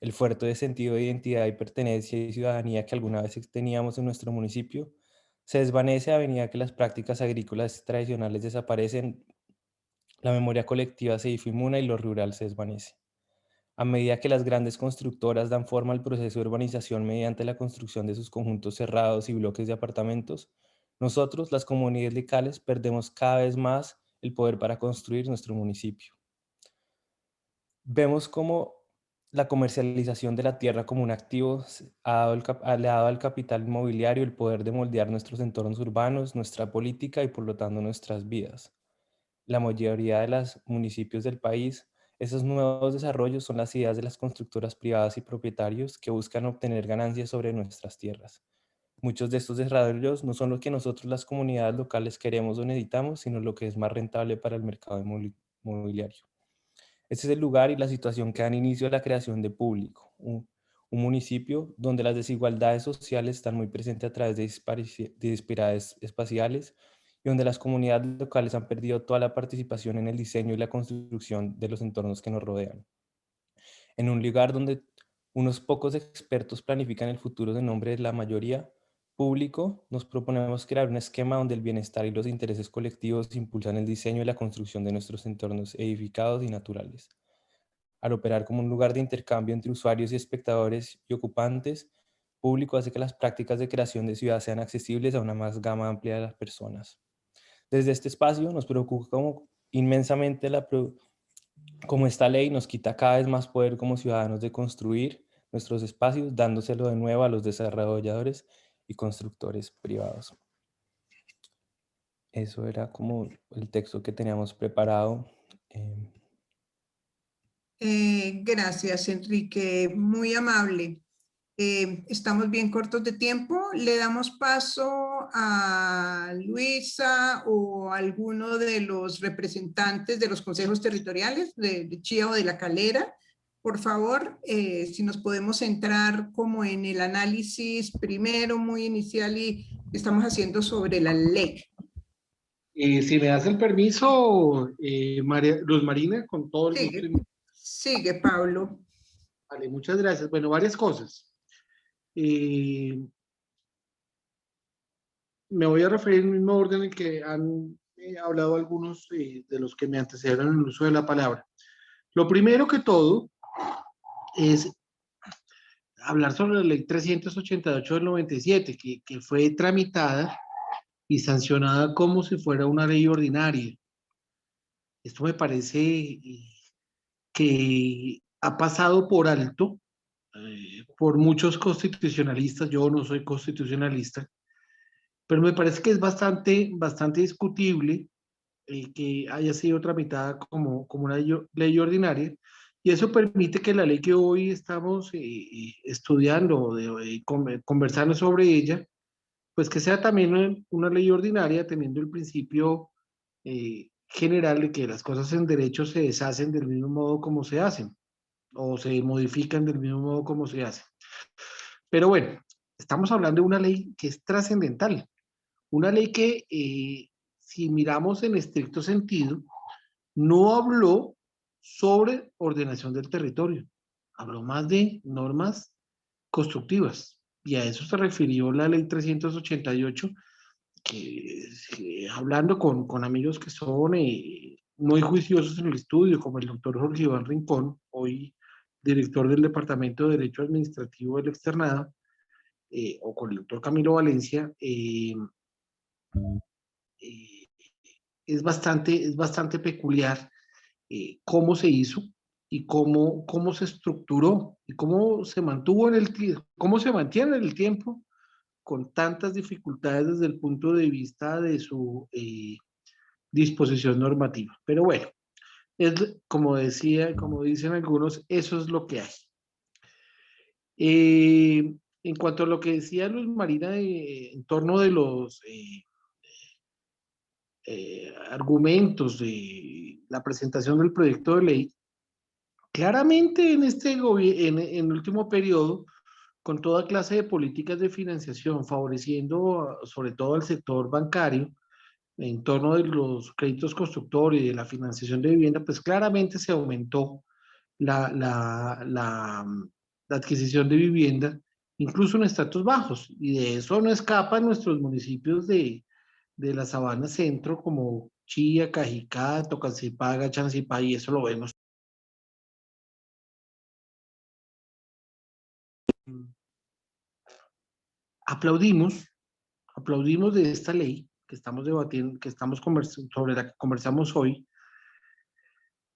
El fuerte sentido de identidad y pertenencia y ciudadanía que alguna vez teníamos en nuestro municipio se desvanece a medida que las prácticas agrícolas tradicionales desaparecen, la memoria colectiva se difumina y lo rural se desvanece. A medida que las grandes constructoras dan forma al proceso de urbanización mediante la construcción de sus conjuntos cerrados y bloques de apartamentos, nosotros, las comunidades locales, perdemos cada vez más el poder para construir nuestro municipio. Vemos cómo la comercialización de la tierra como un activo le ha dado al capital inmobiliario el poder de moldear nuestros entornos urbanos, nuestra política y por lo tanto nuestras vidas. La mayoría de los municipios del país, esos nuevos desarrollos son las ideas de las constructoras privadas y propietarios que buscan obtener ganancias sobre nuestras tierras. Muchos de estos desarrollos no son lo que nosotros las comunidades locales queremos o necesitamos, sino lo que es más rentable para el mercado inmobiliario. Este es el lugar y la situación que dan inicio a la creación de Público, un municipio donde las desigualdades sociales están muy presentes a través de disparidades espaciales y donde las comunidades locales han perdido toda la participación en el diseño y la construcción de los entornos que nos rodean. En un lugar donde unos pocos expertos planifican el futuro en nombre de la mayoría, Público, nos proponemos crear un esquema donde el bienestar y los intereses colectivos impulsan el diseño y la construcción de nuestros entornos edificados y naturales. Al operar como un lugar de intercambio entre usuarios y espectadores y ocupantes, Público hace que las prácticas de creación de ciudad sean accesibles a una más gama amplia de las personas. Desde este espacio nos preocupa inmensamente cómo esta ley nos quita cada vez más poder como ciudadanos de construir nuestros espacios, dándoselo de nuevo a los desarrolladores y constructores privados. Eso era como el texto que teníamos preparado. Gracias, Enrique, muy amable. Estamos bien cortos de tiempo. Le damos paso a Luisa o a alguno de los representantes de los consejos territoriales de Chía o de La Calera. Por favor, si nos podemos centrar como en el análisis primero, muy inicial y estamos haciendo sobre la ley. Si me das el permiso, Luz Marina, con todo el gusto. Sigue, Pablo. Vale, muchas gracias. Bueno, varias cosas. Me voy a referir en el mismo orden en que han hablado algunos de los que me antecedieron en el uso de la palabra. Lo primero que todo es hablar sobre la ley 388 del 97, que fue tramitada y sancionada como si fuera una ley ordinaria. Esto me parece que ha pasado por alto por muchos constitucionalistas. Yo no soy constitucionalista, pero me parece que es bastante discutible que haya sido tramitada como una ley ordinaria, y eso permite que la ley que hoy estamos estudiando, conversando sobre ella, pues que sea también una ley ordinaria, teniendo el principio general de que las cosas en derecho se deshacen del mismo modo como se hacen, o se modifican del mismo modo como se hacen. Pero bueno, estamos hablando de una ley que es trascendental, una ley que, si miramos en estricto sentido, no habló sobre ordenación del territorio, habló más de normas constructivas, y a eso se refirió la ley 388, que hablando con amigos que son muy juiciosos en el estudio, como el doctor Jorge Iván Rincón, hoy director del Departamento de Derecho Administrativo del Externado, o con el doctor Camilo Valencia, es bastante peculiar cómo se hizo y cómo se estructuró y cómo se mantuvo cómo se mantiene en el tiempo con tantas dificultades desde el punto de vista de su disposición normativa. Pero bueno, como dicen algunos, eso es lo que hay. En cuanto a lo que decía Luz Marina en torno de los argumentos de la presentación del proyecto de ley, claramente en el último periodo, con toda clase de políticas de financiación, favoreciendo sobre todo al sector bancario, en torno de los créditos constructores y de la financiación de vivienda, pues claramente se aumentó la adquisición de vivienda, incluso en estratos bajos, y de eso no escapan nuestros municipios de la Sabana Centro, como Chía, Cajicá, Tocancipá, Chancipá, y eso lo vemos. Aplaudimos de esta ley que estamos debatiendo, sobre la que conversamos hoy,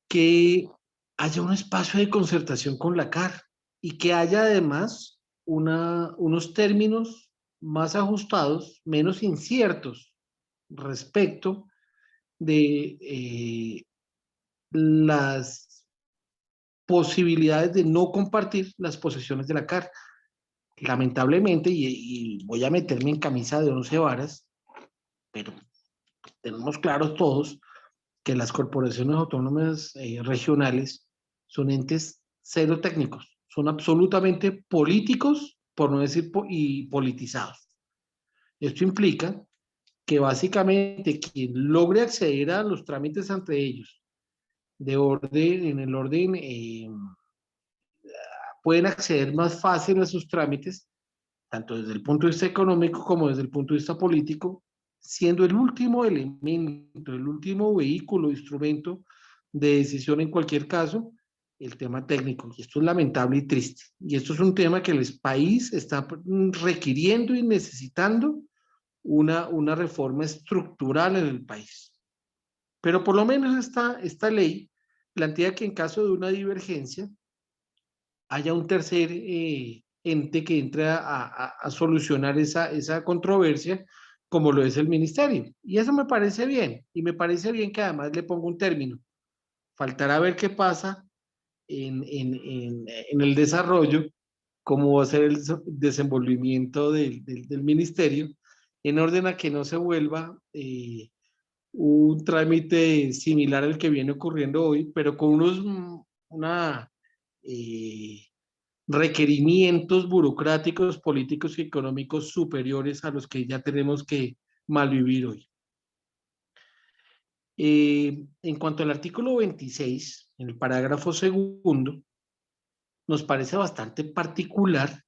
que haya un espacio de concertación con la CAR y que haya además unos términos más ajustados, menos inciertos respecto de las posibilidades de no compartir las posesiones de la CAR. Lamentablemente, y voy a meterme en camisa de 11 varas, pero tenemos claros todos que las corporaciones autónomas regionales son entes cero técnicos, son absolutamente políticos, por no decir y politizados. Esto implica que básicamente quien logre acceder a los trámites ante ellos, en el orden, pueden acceder más fácil a sus trámites, tanto desde el punto de vista económico como desde el punto de vista político, siendo el último elemento, el último vehículo, instrumento de decisión en cualquier caso, el tema técnico. Y esto es lamentable y triste. Y esto es un tema que el país está requiriendo y necesitando una reforma estructural en el país. Pero por lo menos esta ley plantea que en caso de una divergencia haya un tercer ente que entre a solucionar esa controversia, como lo es el ministerio. Y eso me parece bien, y me parece bien que además le ponga un término. Faltará ver qué pasa en el desarrollo, cómo va a ser el desenvolvimiento del ministerio, en orden a que no se vuelva un trámite similar al que viene ocurriendo hoy, pero con requerimientos burocráticos, políticos y económicos superiores a los que ya tenemos que malvivir hoy. En cuanto al artículo 26, en el parágrafo segundo, nos parece bastante particular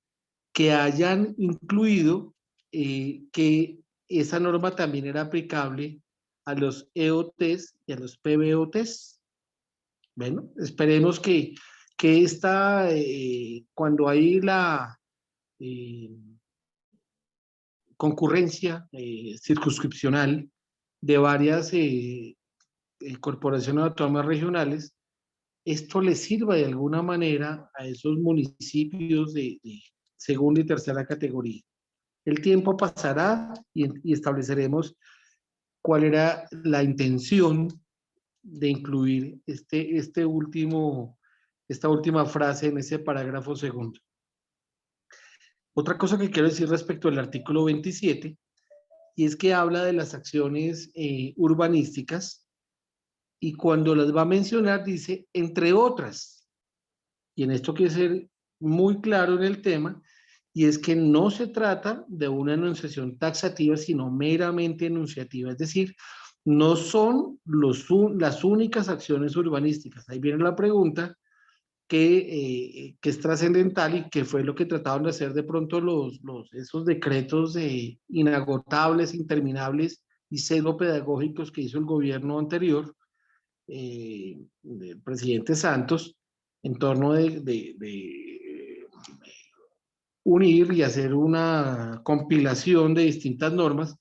que hayan incluido que esa norma también era aplicable a los EOTs y a los PBOTs. Bueno, esperemos que cuando hay la concurrencia circunscripcional de varias corporaciones autónomas regionales, esto le sirva de alguna manera a esos municipios de segunda y tercera categoría. El tiempo pasará y estableceremos cuál era la intención de incluir esta última frase en ese parágrafo segundo. Otra cosa que quiero decir respecto al artículo 27, y es que habla de las acciones urbanísticas, y cuando las va a mencionar dice, entre otras, y en esto quiero ser muy claro en el tema, y es que no se trata de una enunciación taxativa, sino meramente enunciativa, es decir, no son las únicas acciones urbanísticas. Ahí viene la pregunta que es trascendental y que fue lo que trataron de hacer de pronto esos decretos inagotables, interminables y cero pedagógicos que hizo el gobierno anterior, del presidente Santos, en torno de unir y hacer una compilación de distintas normas,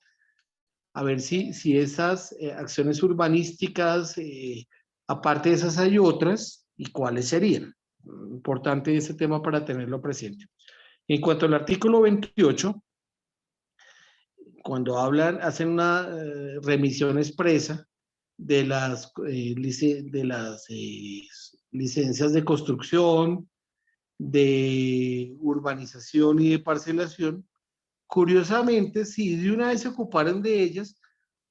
a ver si esas acciones urbanísticas, aparte de esas hay otras, y cuáles serían. Importante ese tema para tenerlo presente. En cuanto al artículo 28, cuando hacen una remisión expresa de las licencias de construcción, de urbanización y de parcelación, curiosamente, si de una vez se ocuparon de ellas,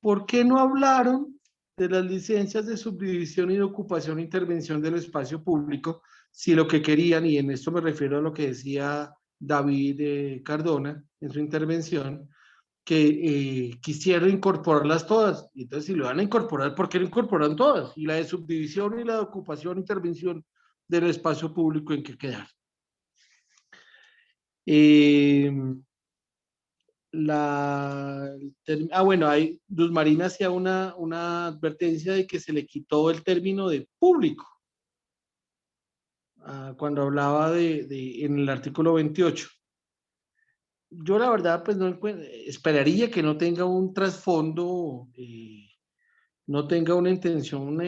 ¿por qué no hablaron de las licencias de subdivisión y de ocupación e intervención del espacio público? Si lo que querían, y en esto me refiero a lo que decía David Cardona en su intervención, que quisieron incorporarlas todas. Y entonces, si lo van a incorporar, ¿por qué no incorporan todas? Y la de subdivisión y la de ocupación, intervención del espacio público en que quedar. Bueno, ahí Luz Marina hacía una advertencia de que se le quitó el término de público cuando hablaba en el artículo 28. Yo la verdad pues no esperaría que no tenga un trasfondo, no tenga una intención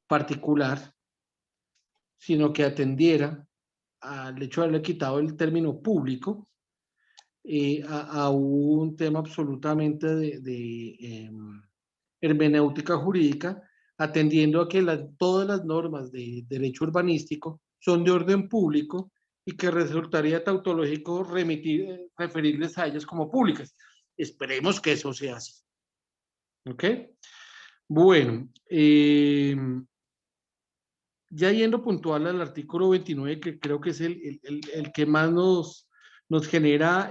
particular, sino que atendiera al hecho de haberle quitado el término público a un tema absolutamente de hermenéutica jurídica, atendiendo a que todas las normas de derecho urbanístico son de orden público y que resultaría tautológico referirles a ellas como públicas. Esperemos que eso sea así. ¿Ok? Bueno, ya yendo puntual al artículo 29, que creo que es el que más nos genera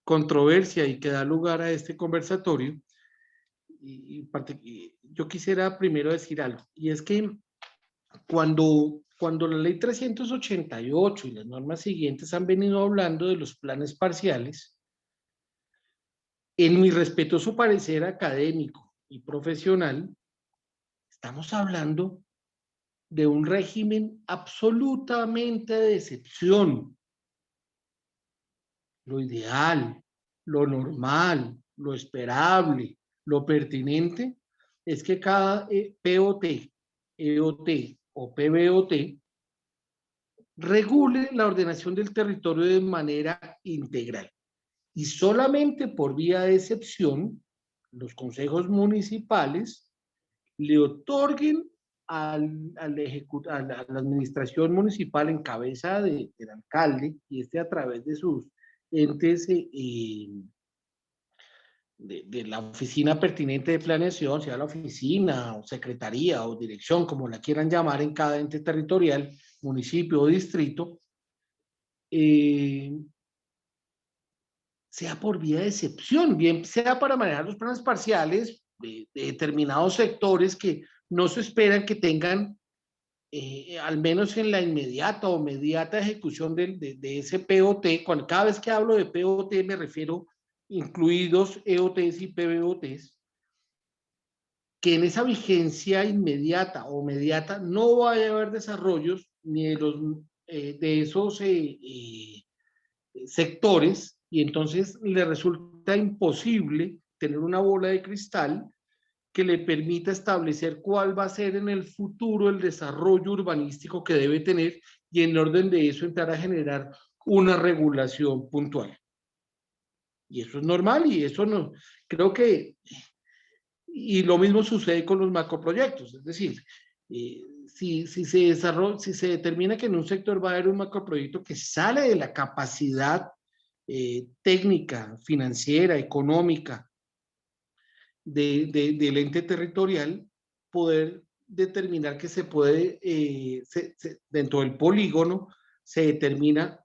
controversia y que da lugar a este conversatorio, yo quisiera primero decir algo, y es que cuando la ley 388 y las normas siguientes han venido hablando de los planes parciales, en mi respetuoso parecer académico y profesional, estamos hablando de un régimen absolutamente de excepción. Lo ideal, lo normal, lo esperable, lo pertinente, es que cada POT, EOT o PBOT regule la ordenación del territorio de manera integral. Y solamente por vía de excepción, los consejos municipales le otorguen a la administración municipal en cabeza del alcalde, y a través de sus entes de la oficina pertinente de planeación, sea la oficina o secretaría o dirección, como la quieran llamar en cada ente territorial, municipio o distrito, sea por vía de excepción, bien sea para manejar los planes parciales de determinados sectores que no se esperan que tengan, al menos en la inmediata o mediata ejecución de ese POT. Cada vez que hablo de POT me refiero incluidos EOTs y PBOTs, que en esa vigencia inmediata o mediata no vaya a haber desarrollos ni de esos sectores, y entonces le resulta imposible tener una bola de cristal que le permita establecer cuál va a ser en el futuro el desarrollo urbanístico que debe tener, y en orden de eso entrar a generar una regulación puntual. Y eso es normal, y eso no, creo que, y lo mismo sucede con los macroproyectos, es decir, si se determina que en un sector va a haber un macroproyecto que sale de la capacidad técnica, financiera, económica del ente territorial, poder determinar que se puede, dentro del polígono, se determina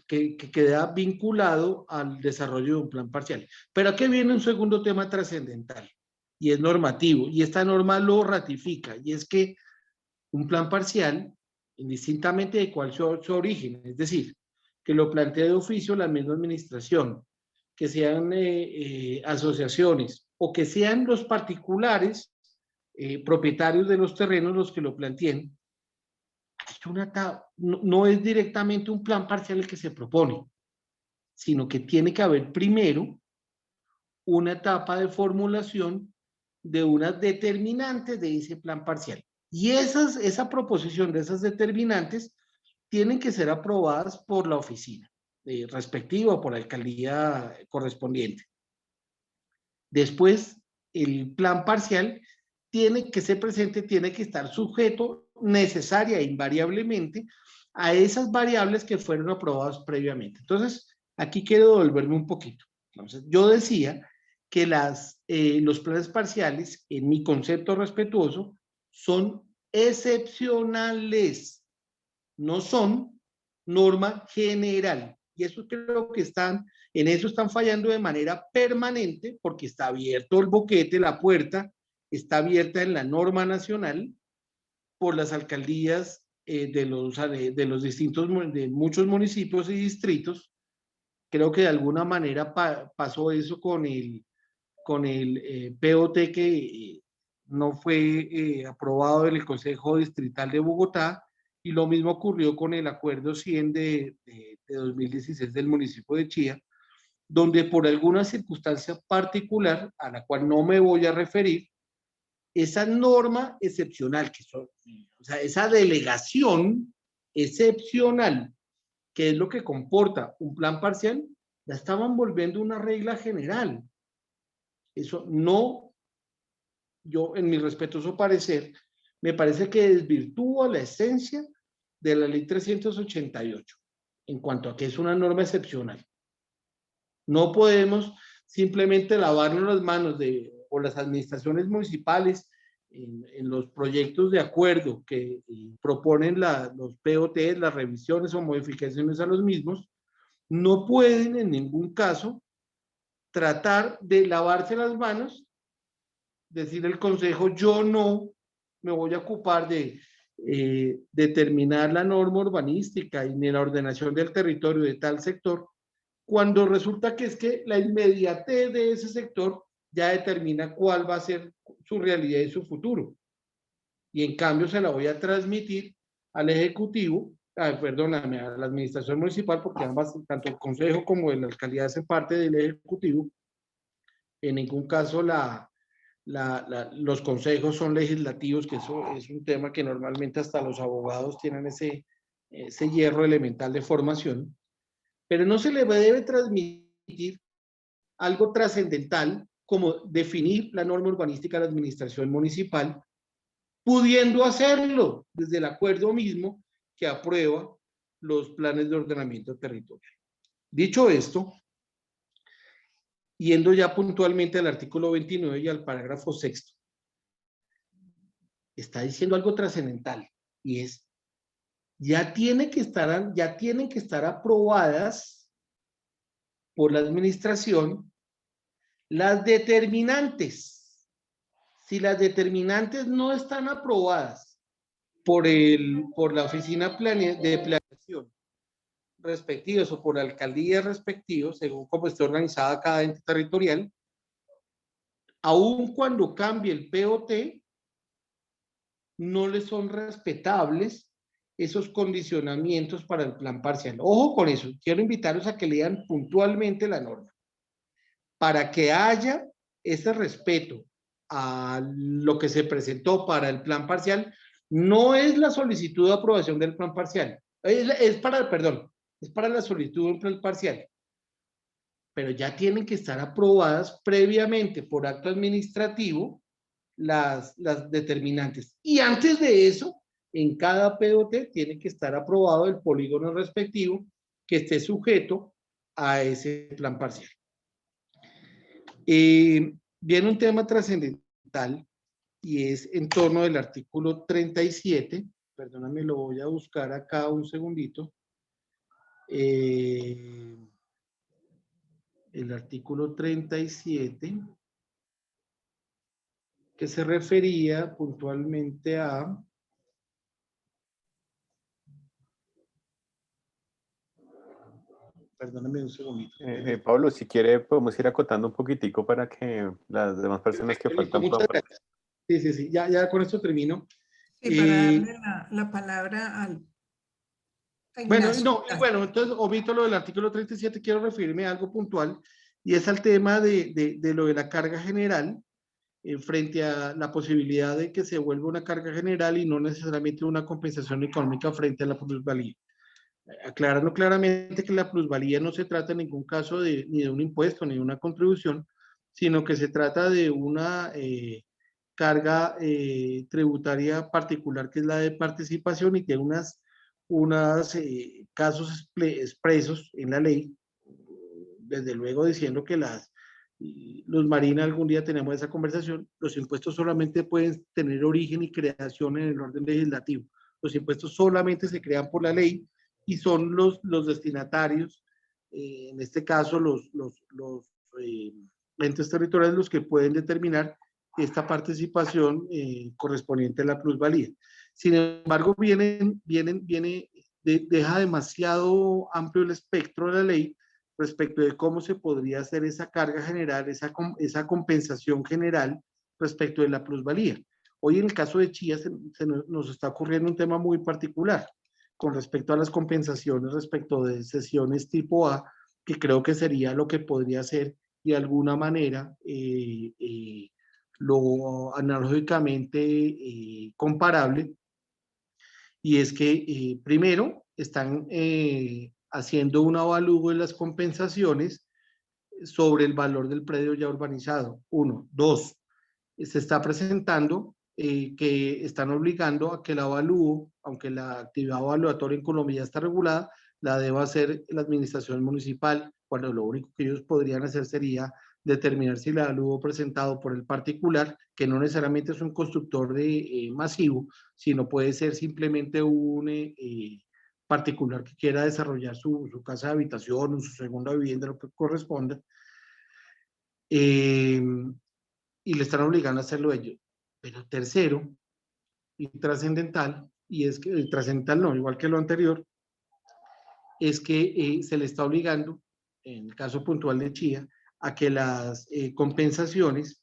que queda vinculado al desarrollo de un plan parcial. Pero aquí viene un segundo tema trascendental, y es normativo, y esta norma lo ratifica, y es que un plan parcial, indistintamente de cuál sea su origen, es decir, que lo plantee de oficio la misma administración, que sean asociaciones o que sean los particulares propietarios de los terrenos los que lo planteen, no es directamente un plan parcial el que se propone, sino que tiene que haber primero una etapa de formulación de unas determinantes de ese plan parcial. Y esa proposición de esas determinantes tienen que ser aprobadas por la oficina respectiva o por la alcaldía correspondiente. Después, el plan parcial tiene que ser presente, tiene que estar sujeto necesaria e invariablemente a esas variables que fueron aprobadas previamente. Entonces, aquí quiero devolverme un poquito. Entonces, yo decía que los planes parciales, en mi concepto respetuoso, son excepcionales, no son norma general. Y eso creo que en eso están fallando de manera permanente, porque está abierto el boquete, la puerta está abierta en la norma nacional por las alcaldías de los distintos, de muchos municipios y distritos. Creo que de alguna manera pasó eso con el POT que no fue aprobado en el Consejo Distrital de Bogotá, y lo mismo ocurrió con el Acuerdo 100 de 2016 del municipio de Chía, donde por alguna circunstancia particular, a la cual no me voy a referir, esa norma excepcional, o sea, esa delegación excepcional, que es lo que comporta un plan parcial, la estaban volviendo una regla general. Eso no, yo en mi respetuoso parecer, me parece que desvirtúa la esencia de la ley 388 en cuanto a que es una norma excepcional. No podemos simplemente lavarnos las manos o las administraciones municipales en los proyectos de acuerdo que proponen los POT, las revisiones o modificaciones a los mismos, no pueden en ningún caso tratar de lavarse las manos, decir el consejo, yo no me voy a ocupar de determinar la norma urbanística y ni la ordenación del territorio de tal sector, cuando resulta que es que la inmediatez de ese sector ya determina cuál va a ser su realidad y su futuro. Y en cambio se la voy a transmitir al Ejecutivo, perdóname, a la Administración Municipal, porque ambas, tanto el Consejo como la Alcaldía hacen parte del Ejecutivo. En ningún caso los consejos son legislativos, que eso es un tema que normalmente hasta los abogados tienen ese hierro elemental de formación. Pero no se le debe transmitir algo trascendental como definir la norma urbanística de la administración municipal, pudiendo hacerlo desde el acuerdo mismo que aprueba los planes de ordenamiento territorial. Dicho esto, yendo ya puntualmente al artículo 29 y al parágrafo 6, está diciendo algo trascendental, y es, ya tienen que estar aprobadas por la administración las determinantes. Si las determinantes no están aprobadas por la oficina de planeación respectivos o por alcaldías respectivos, según cómo esté organizada cada ente territorial, aun cuando cambie el POT, no les son respetables esos condicionamientos para el plan parcial. Ojo con eso, quiero invitarlos a que lean puntualmente la norma, para que haya ese respeto a lo que se presentó para el plan parcial. No es la solicitud de aprobación del plan parcial, es para la solicitud del plan parcial, pero ya tienen que estar aprobadas previamente por acto administrativo las determinantes. Y antes de eso, en cada POT tiene que estar aprobado el polígono respectivo que esté sujeto a ese plan parcial. Viene un tema trascendental y es en torno del artículo 37. Perdóname, lo voy a buscar acá un segundito. El artículo 37, que se refería puntualmente a... Perdóname un segundito. Pablo, si quiere podemos ir acotando un poquitico para que las demás personas que faltan Muchas gracias. Sí, ya con esto termino. Sí, para darle la palabra al... Bueno, entonces omito lo del artículo 37, quiero referirme a algo puntual, y es al tema de lo de la carga general, frente a la posibilidad de que se vuelva una carga general y no necesariamente una compensación económica frente a la plusvalía. Aclarando claramente que la plusvalía no se trata en ningún caso ni de un impuesto ni de una contribución, sino que se trata de una carga tributaria particular, que es la de participación, y tiene unos casos expresos en la ley, desde luego diciendo que Luz Marina, algún día tenemos esa conversación, los impuestos solamente pueden tener origen y creación en el orden legislativo. Los impuestos solamente se crean por la ley y son los destinatarios en este caso los entes territoriales los que pueden determinar esta participación correspondiente a la plusvalía. Sin embargo, deja demasiado amplio el espectro de la ley respecto de cómo se podría hacer esa carga general, esa compensación general respecto de la plusvalía. Hoy en el caso de Chía nos está ocurriendo un tema muy particular con respecto a las compensaciones respecto de sesiones tipo A, que creo que sería lo que podría ser de alguna manera lo analógicamente comparable, y es que primero están haciendo un avalúo de las compensaciones sobre el valor del predio ya urbanizado, 1. 2, se está presentando que están obligando a que el avalúo, aunque la actividad evaluatoria en Colombia ya está regulada, la deba hacer la administración municipal, cuando lo único que ellos podrían hacer sería determinar si el avalúo presentado por el particular, que no necesariamente es un constructor masivo, sino puede ser simplemente un particular que quiera desarrollar su casa de habitación o su segunda vivienda, lo que corresponda, y le están obligando a hacerlo ellos. Pero tercero, y trascendental, y es que trascendental no, igual que lo anterior, es que se le está obligando, en el caso puntual de Chía, a que las compensaciones,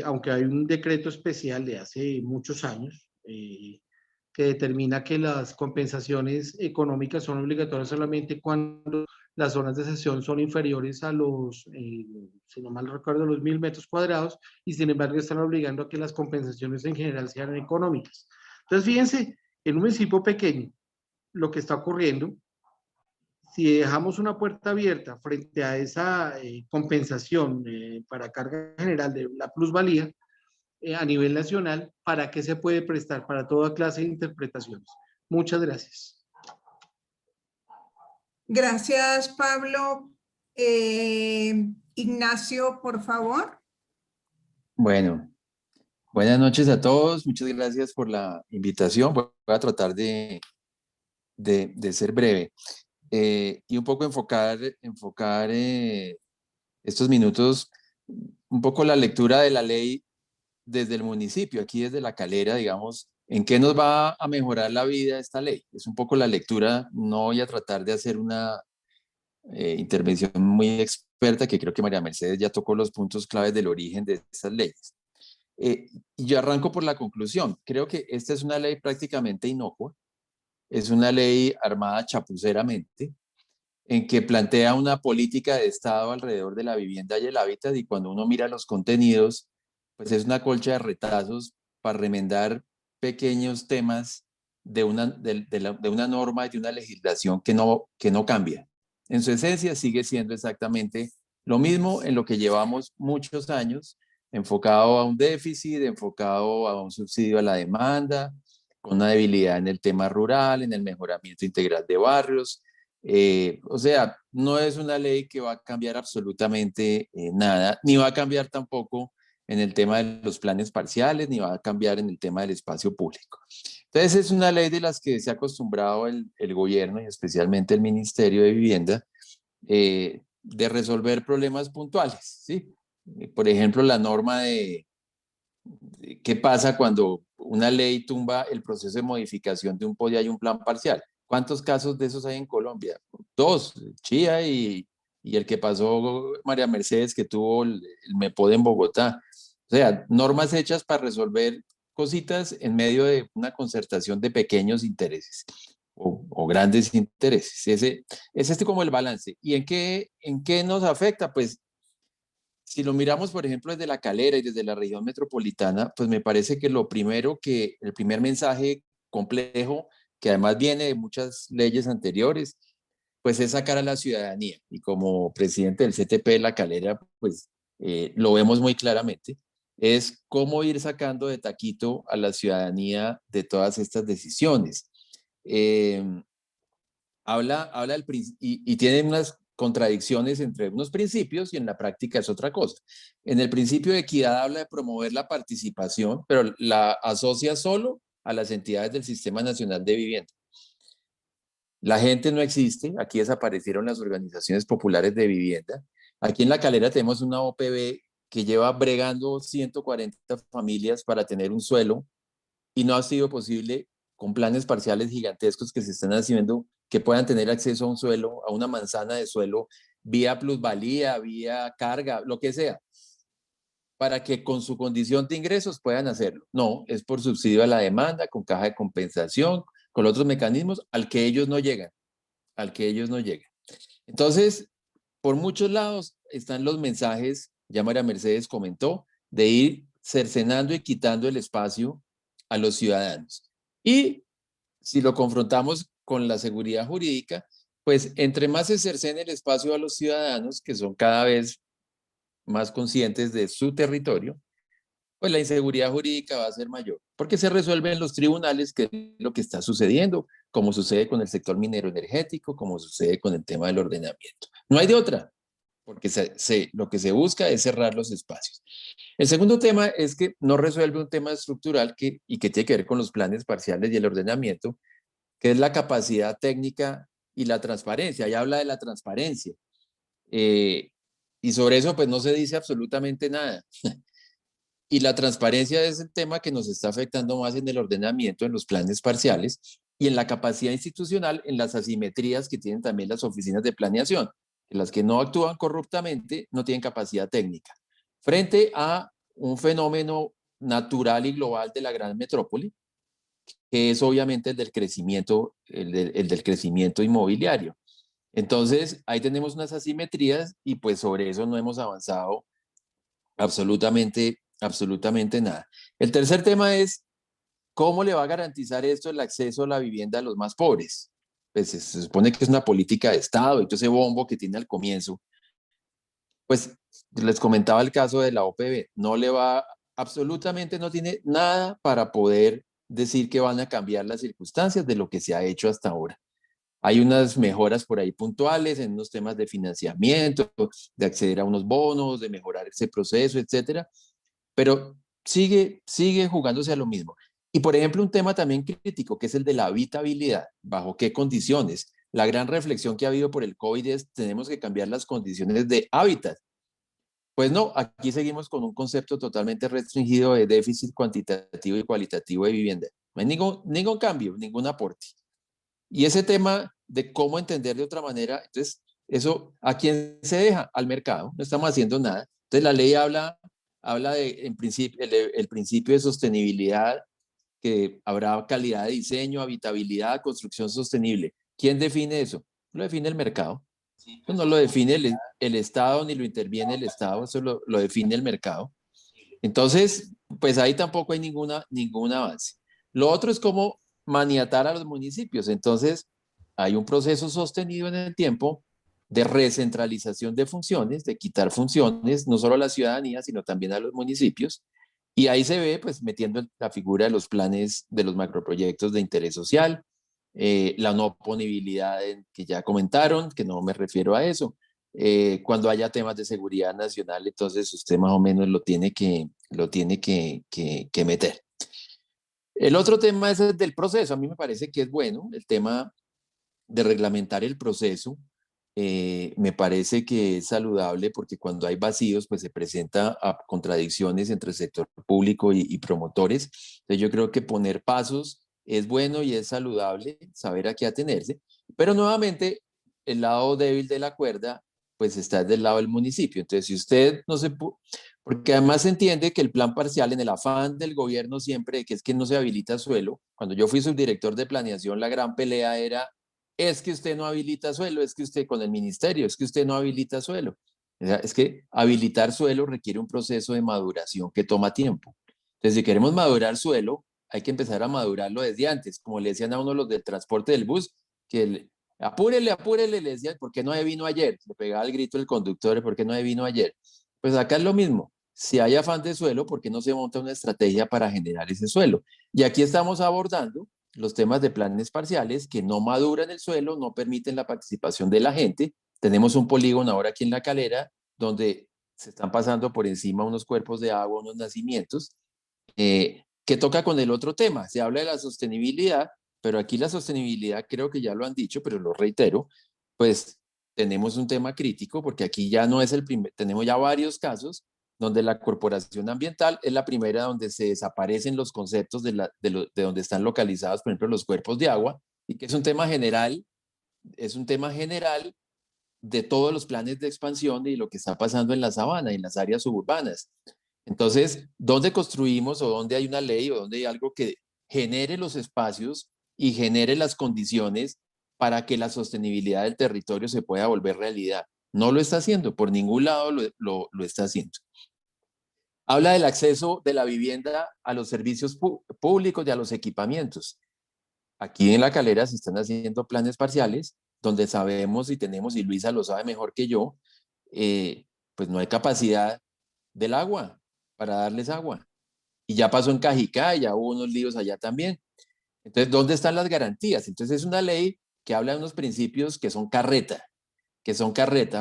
aunque hay un decreto especial de hace muchos años, que determina que las compensaciones económicas son obligatorias solamente cuando las zonas de cesión son inferiores a los, si no mal recuerdo, los 1.000 metros cuadrados, y sin embargo están obligando a que las compensaciones en general sean económicas. Entonces, fíjense, en un municipio pequeño, lo que está ocurriendo, si dejamos una puerta abierta frente a esa compensación para carga general de la plusvalía, a nivel nacional, ¿para qué se puede prestar? Para toda clase de interpretaciones. Muchas gracias. Gracias, Pablo. Ignacio, por favor. Bueno, buenas noches a todos. Muchas gracias por la invitación. Voy a tratar de ser breve y un poco enfocar estos minutos, un poco la lectura de la ley desde el municipio, aquí desde La Calera, digamos, ¿en qué nos va a mejorar la vida esta ley? Es un poco la lectura. No voy a tratar de hacer una intervención muy experta, que creo que María Mercedes ya tocó los puntos claves del origen de estas leyes. Y yo arranco por la conclusión. Creo que esta es una ley prácticamente inocua, es una ley armada chapuceramente, en que plantea una política de Estado alrededor de la vivienda y el hábitat, y cuando uno mira los contenidos, pues es una colcha de retazos para remendar pequeños temas de una norma y de una legislación que no cambia. En su esencia sigue siendo exactamente lo mismo en lo que llevamos muchos años, enfocado a un déficit, enfocado a un subsidio a la demanda, con una debilidad en el tema rural, en el mejoramiento integral de barrios. O sea, no es una ley que va a cambiar absolutamente nada, ni va a cambiar tampoco en el tema de los planes parciales, ni va a cambiar en el tema del espacio público. Entonces es una ley de las que se ha acostumbrado el gobierno y especialmente el Ministerio de Vivienda de resolver problemas puntuales, ¿sí? Por ejemplo, la norma de qué pasa cuando una ley tumba el proceso de modificación de un POD y un plan parcial. ¿Cuántos casos de esos hay en Colombia? 2, Chía y el que pasó María Mercedes, que tuvo el MEPOD en Bogotá. O sea, normas hechas para resolver cositas en medio de una concertación de pequeños intereses o grandes intereses. Ese es como el balance. ¿Y en qué nos afecta? Pues si lo miramos, por ejemplo, desde La Calera y desde la región metropolitana, pues me parece que el primer mensaje complejo, que además viene de muchas leyes anteriores, pues es sacar a la ciudadanía. Y como presidente del CTP de La Calera, pues lo vemos muy claramente, es cómo ir sacando de taquito a la ciudadanía de todas estas decisiones. Habla y tiene unas contradicciones entre unos principios y en la práctica es otra cosa. En el principio de equidad habla de promover la participación, pero la asocia solo a las entidades del Sistema Nacional de Vivienda. La gente no existe, aquí desaparecieron las organizaciones populares de vivienda. Aquí en La Calera tenemos una OPB que lleva bregando 140 familias para tener un suelo y no ha sido posible con planes parciales gigantescos que se están haciendo que puedan tener acceso a un suelo, a una manzana de suelo vía plusvalía, vía carga, lo que sea, para que con su condición de ingresos puedan hacerlo. No, es por subsidio a la demanda, con caja de compensación, con otros mecanismos al que ellos no llegan, al que ellos no llegan. Entonces, por muchos lados están los mensajes, ya María Mercedes comentó, de ir cercenando y quitando el espacio a los ciudadanos. Y si lo confrontamos con la seguridad jurídica, pues entre más se cercene el espacio a los ciudadanos, que son cada vez más conscientes de su territorio, pues la inseguridad jurídica va a ser mayor, porque se resuelve en los tribunales, que es lo que está sucediendo, como sucede con el sector minero energético, como sucede con el tema del ordenamiento. No hay de otra, porque lo que se busca es cerrar los espacios. El segundo tema es que no resuelve un tema estructural y que tiene que ver con los planes parciales y el ordenamiento, que es la capacidad técnica y la transparencia. Ahí habla de la transparencia. Y sobre eso pues no se dice absolutamente nada. Y la transparencia es el tema que nos está afectando más en el ordenamiento, en los planes parciales y en la capacidad institucional, en las asimetrías que tienen también las oficinas de planeación, en las que no actúan corruptamente, no tienen capacidad técnica. Frente a un fenómeno natural y global de la gran metrópoli, que es obviamente el del crecimiento, el del crecimiento inmobiliario. Entonces, ahí tenemos unas asimetrías y pues sobre eso no hemos avanzado absolutamente nada. El tercer tema es, ¿cómo le va a garantizar esto el acceso a la vivienda a los más pobres? Pues se supone que es una política de Estado y todo ese bombo que tiene al comienzo. Pues les comentaba el caso de la OPB, no le va, absolutamente no tiene nada para poder decir que van a cambiar las circunstancias de lo que se ha hecho hasta ahora. Hay unas mejoras por ahí puntuales en unos temas de financiamiento, de acceder a unos bonos, de mejorar ese proceso, etcétera, pero sigue jugándose a lo mismo. Y por ejemplo, un tema también crítico, que es el de la habitabilidad, ¿bajo qué condiciones? La gran reflexión que ha habido por el COVID es, tenemos que cambiar las condiciones de hábitat. Pues no, aquí seguimos con un concepto totalmente restringido de déficit cuantitativo y cualitativo de vivienda. No hay ningún cambio, ningún aporte. Y ese tema de cómo entender de otra manera, entonces, eso, ¿a quién se deja? Al mercado, no estamos haciendo nada. Entonces, la ley habla de, en principio, el principio de sostenibilidad, que habrá calidad de diseño, habitabilidad, construcción sostenible. ¿Quién define eso? Lo define el mercado. Eso no lo define el Estado ni lo interviene el Estado, eso lo define el mercado. Entonces, pues ahí tampoco hay ningún avance. Lo otro es cómo maniatar a los municipios. Entonces, hay un proceso sostenido en el tiempo de recentralización de funciones, de quitar funciones, no solo a la ciudadanía, sino también a los municipios. Y ahí se ve, pues, metiendo la figura de los planes de los macroproyectos de interés social, la no oponibilidad que ya comentaron, que no me refiero a eso. Cuando haya temas de seguridad nacional, entonces usted más o menos lo tiene que meter. El otro tema es el del proceso. A mí me parece que es bueno el tema de reglamentar el proceso. Me parece que es saludable porque cuando hay vacíos, pues se presenta a contradicciones entre el sector público y promotores. Entonces yo creo que poner pasos es bueno y es saludable, saber a qué atenerse, pero nuevamente el lado débil de la cuerda pues está del lado del municipio. Entonces si usted no se... Porque además se entiende que el plan parcial, en el afán del gobierno siempre, que es que no se habilita suelo, cuando yo fui subdirector de planeación, la gran pelea era, es que usted no habilita suelo, es que usted con el ministerio, es que usted no habilita suelo. O sea, es que habilitar suelo requiere un proceso de maduración que toma tiempo. Entonces, si queremos madurar suelo, hay que empezar a madurarlo desde antes. Como le decían a uno los del transporte del bus, que apúrele, le decían, ¿por qué no vino ayer? Le pegaba el grito el conductor, ¿por qué no vino ayer? Pues acá es lo mismo. Si hay afán de suelo, ¿por qué no se monta una estrategia para generar ese suelo? Y aquí estamos abordando los temas de planes parciales que no maduran el suelo, no permiten la participación de la gente. Tenemos un polígono ahora aquí en La Calera, donde se están pasando por encima unos cuerpos de agua, unos nacimientos, que toca con el otro tema. Se habla de la sostenibilidad, pero aquí la sostenibilidad, creo que ya lo han dicho, pero lo reitero, pues tenemos un tema crítico porque aquí ya no es el primer, tenemos ya varios casos donde la corporación ambiental es la primera donde se desaparecen los conceptos de donde están localizados, por ejemplo, los cuerpos de agua, y que es un tema general de todos los planes de expansión y lo que está pasando en la sabana y en las áreas suburbanas. Entonces, ¿dónde construimos o dónde hay una ley o dónde hay algo que genere los espacios y genere las condiciones para que la sostenibilidad del territorio se pueda volver realidad? No lo está haciendo, por ningún lado lo está haciendo. Habla del acceso de la vivienda a los servicios públicos y a los equipamientos. Aquí en La Calera se están haciendo planes parciales donde sabemos y tenemos, y Luisa lo sabe mejor que yo, pues no hay capacidad del agua para darles agua. Y ya pasó en Cajicá, ya hubo unos líos allá también. Entonces, ¿dónde están las garantías? Entonces es una ley que habla de unos principios que son carreta,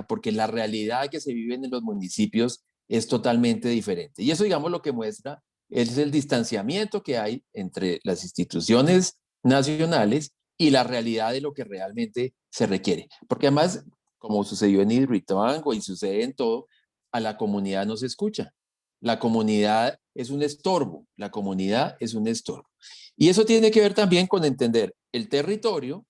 porque la realidad que se vive en los municipios es totalmente diferente. Y eso, digamos, lo que muestra es el distanciamiento que hay entre las instituciones nacionales y la realidad de lo que realmente se requiere. Porque además, como sucedió en Hidroituango y sucede en todo, a la comunidad no se escucha. La comunidad es un estorbo, Y eso tiene que ver también con entender el territorio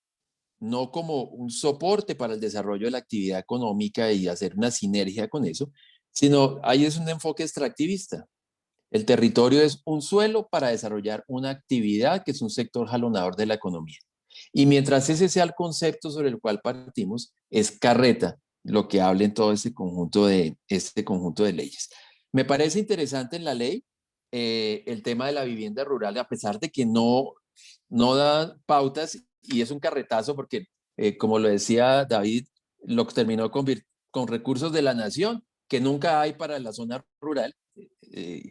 no como un soporte para el desarrollo de la actividad económica y hacer una sinergia con eso, sino ahí es un enfoque extractivista. El territorio es un suelo para desarrollar una actividad que es un sector jalonador de la economía. Y mientras ese sea el concepto sobre el cual partimos, es carreta lo que habla en todo este conjunto de leyes. Me parece interesante en la ley el tema de la vivienda rural, a pesar de que no da pautas y es un carretazo porque, como lo decía David, lo terminó con recursos de la nación que nunca hay para la zona rural.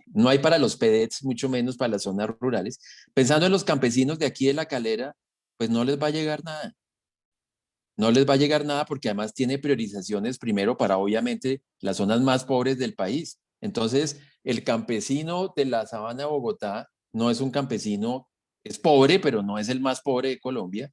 No hay para los PEDETs, mucho menos para las zonas rurales. Pensando en los campesinos de aquí de La Calera, pues no les va a llegar nada. No les va a llegar nada porque además tiene priorizaciones primero para obviamente las zonas más pobres del país. Entonces, el campesino de la sabana de Bogotá no es un campesino, es pobre, pero no es el más pobre de Colombia.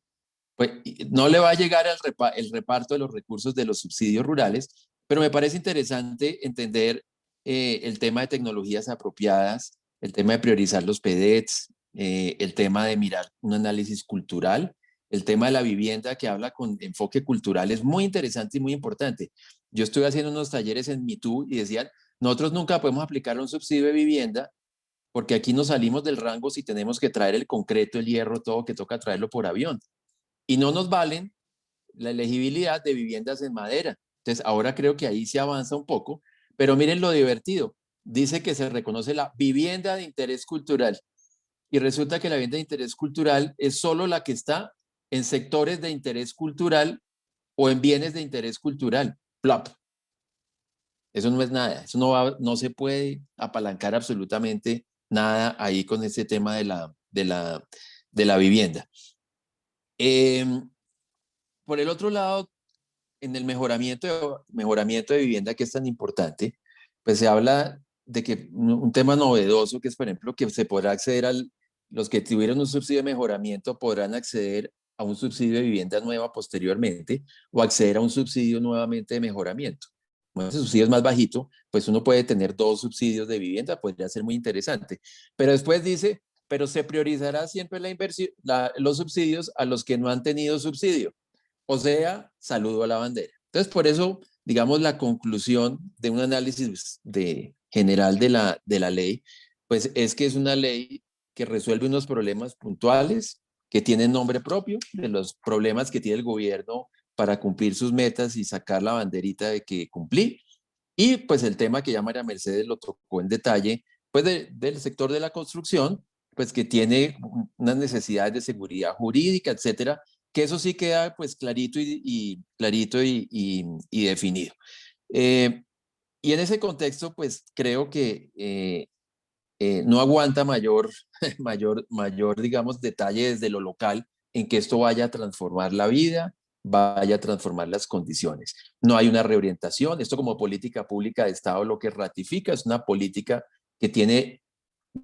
Pues no le va a llegar el reparto de los recursos de los subsidios rurales, pero me parece interesante entender el tema de tecnologías apropiadas, el tema de priorizar los PEDETs, el tema de mirar un análisis cultural, el tema de la vivienda que habla con enfoque cultural es muy interesante y muy importante. Yo estuve haciendo unos talleres en MeToo y decían, nosotros nunca podemos aplicar un subsidio de vivienda porque aquí nos salimos del rango si tenemos que traer el concreto, el hierro, todo que toca traerlo por avión. Y no nos valen la elegibilidad de viviendas en madera. Entonces, ahora creo que ahí se avanza un poco, pero miren lo divertido. Dice que se reconoce la vivienda de interés cultural y resulta que la vivienda de interés cultural es solo la que está en sectores de interés cultural o en bienes de interés cultural. Plop. Eso no es nada. Eso no se puede apalancar absolutamente nada ahí con ese tema de la vivienda. Por el otro lado, en el mejoramiento de vivienda que es tan importante, pues se habla de que un tema novedoso que es, por ejemplo, que se podrá acceder los que tuvieron un subsidio de mejoramiento podrán acceder a un subsidio de vivienda nueva posteriormente o acceder a un subsidio nuevamente de mejoramiento. Como ese subsidio es más bajito, pues uno puede tener 2 subsidios de vivienda, podría ser muy interesante. Pero después dice, pero se priorizará siempre la inversión, los subsidios a los que no han tenido subsidio. O sea, saludo a la bandera. Entonces, por eso, digamos, la conclusión de un análisis general de la ley, pues es que es una ley que resuelve unos problemas puntuales que tienen nombre propio, de los problemas que tiene el gobierno para cumplir sus metas y sacar la banderita de que cumplí. Y pues el tema que ya María Mercedes lo tocó en detalle, pues del sector de la construcción, pues que tiene unas necesidades de seguridad jurídica, etcétera, que eso sí queda pues clarito y definido. Y en ese contexto, pues creo que no aguanta mayor, digamos, detalle desde lo local en que esto vaya a transformar la vida, vaya a transformar las condiciones. No hay una reorientación. Esto como política pública de Estado lo que ratifica es una política que tiene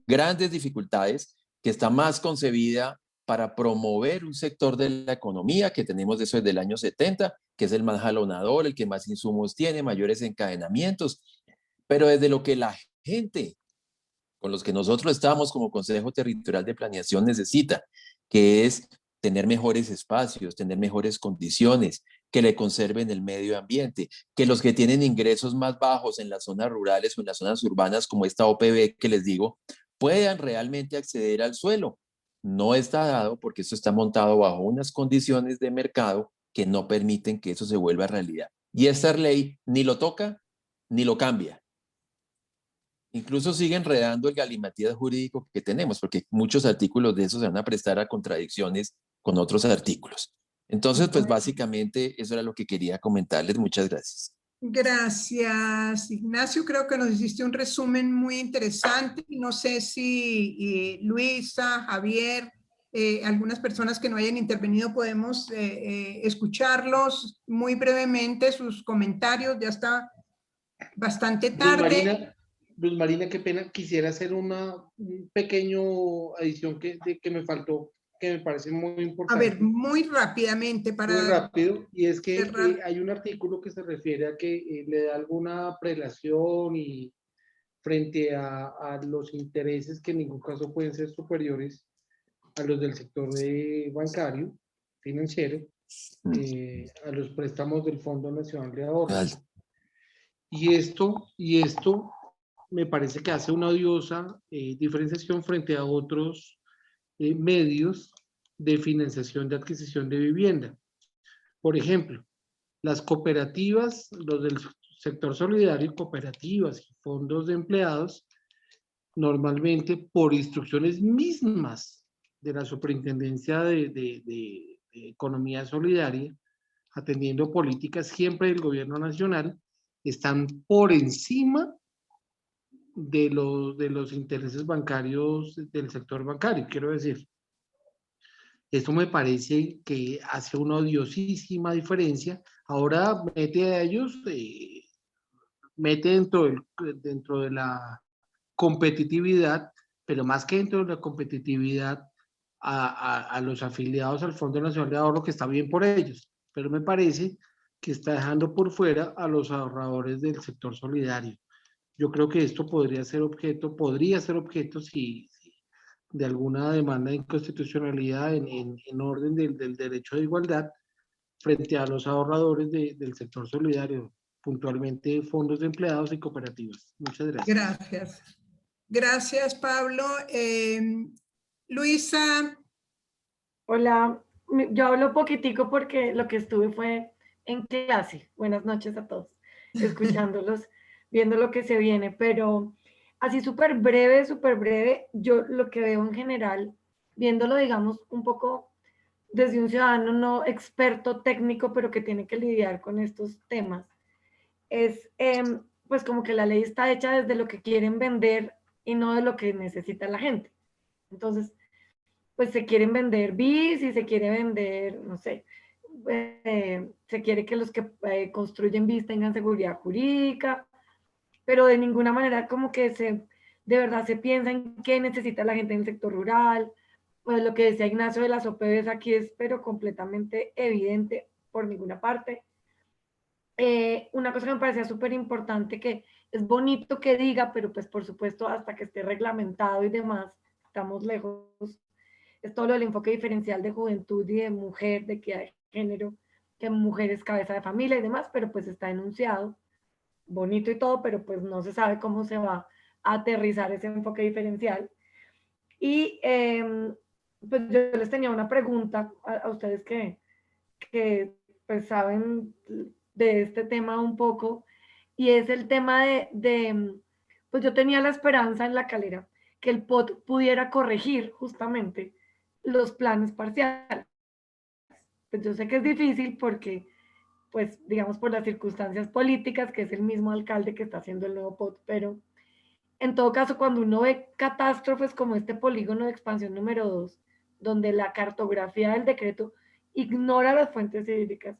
grandes dificultades, que está más concebida para promover un sector de la economía que tenemos eso desde el año 70, que es el más jalonador, el que más insumos tiene, mayores encadenamientos, pero desde lo que la gente con los que nosotros estamos como Consejo Territorial de Planeación necesita, que es tener mejores espacios, tener mejores condiciones, que le conserven el medio ambiente, que los que tienen ingresos más bajos en las zonas rurales o en las zonas urbanas, como esta OPB que les digo, puedan realmente acceder al suelo. No está dado porque esto está montado bajo unas condiciones de mercado que no permiten que eso se vuelva realidad. Y esta ley ni lo toca ni lo cambia. Incluso sigue enredando el galimatías jurídico que tenemos, porque muchos artículos de esos se van a prestar a contradicciones con otros artículos. Entonces, pues básicamente eso era lo que quería comentarles. Muchas gracias. Gracias, Ignacio. Creo que nos hiciste un resumen muy interesante. No sé si Luisa, Javier, algunas personas que no hayan intervenido podemos escucharlos muy brevemente, sus comentarios. Ya está bastante tarde. Luz Marina, qué pena. Quisiera hacer un pequeño adición que me faltó, que me parece muy importante. A ver, muy rápidamente para... Muy rápido, y es que cerrar. hay un artículo que se refiere a que le da alguna prelación y frente a los intereses que en ningún caso pueden ser superiores a los del sector bancario, financiero, a los préstamos del Fondo Nacional de Ahorro. Y esto me parece que hace una odiosa diferenciación frente a otros medios de financiación de adquisición de vivienda. Por ejemplo, las cooperativas, los del sector solidario, cooperativas y fondos de empleados, normalmente por instrucciones mismas de la Superintendencia de Economía Solidaria, atendiendo políticas siempre del gobierno nacional, están por encima de los intereses bancarios del sector bancario, quiero decir. Esto me parece que hace una odiosísima diferencia. Ahora mete a ellos, mete dentro de la competitividad, pero más que dentro de la competitividad, a los afiliados al Fondo Nacional de Ahorro, que está bien por ellos, pero me parece que está dejando por fuera a los ahorradores del sector solidario. Yo creo que esto podría ser objeto si de alguna demanda de inconstitucionalidad en orden del derecho de igualdad frente a los ahorradores del sector solidario, puntualmente fondos de empleados y cooperativas. Muchas gracias. Gracias. Gracias, Pablo. Luisa. Hola, yo hablo poquitico porque lo que estuve fue en clase. Buenas noches a todos, escuchándolos, viendo lo que se viene, pero así súper breve, yo lo que veo en general, viéndolo, digamos, un poco desde un ciudadano no experto técnico, pero que tiene que lidiar con estos temas, es pues como que la ley está hecha desde lo que quieren vender y no de lo que necesita la gente. Entonces, pues se quieren vender bis y se quiere vender, no sé, se quiere que los que construyen bis tengan seguridad jurídica, pero de ninguna manera como que de verdad se piensa en qué necesita la gente en el sector rural. Pues lo que decía Ignacio de las OPVs aquí es pero completamente evidente por ninguna parte. Una cosa que me parecía súper importante, que es bonito que diga, pero pues por supuesto hasta que esté reglamentado y demás, estamos lejos, es todo lo del enfoque diferencial de juventud y de mujer, de que hay género, que mujer es cabeza de familia y demás, pero pues está enunciado, bonito y todo, pero pues no se sabe cómo se va a aterrizar ese enfoque diferencial. Y pues yo les tenía una pregunta a ustedes que pues saben de este tema un poco, y es el tema pues yo tenía la esperanza en La Calera que el POT pudiera corregir justamente los planes parciales. Pues yo sé que es difícil porque, pues, digamos, por las circunstancias políticas, que es el mismo alcalde que está haciendo el nuevo POT, pero en todo caso, cuando uno ve catástrofes como este polígono de expansión número 2, donde la cartografía del decreto ignora las fuentes hídricas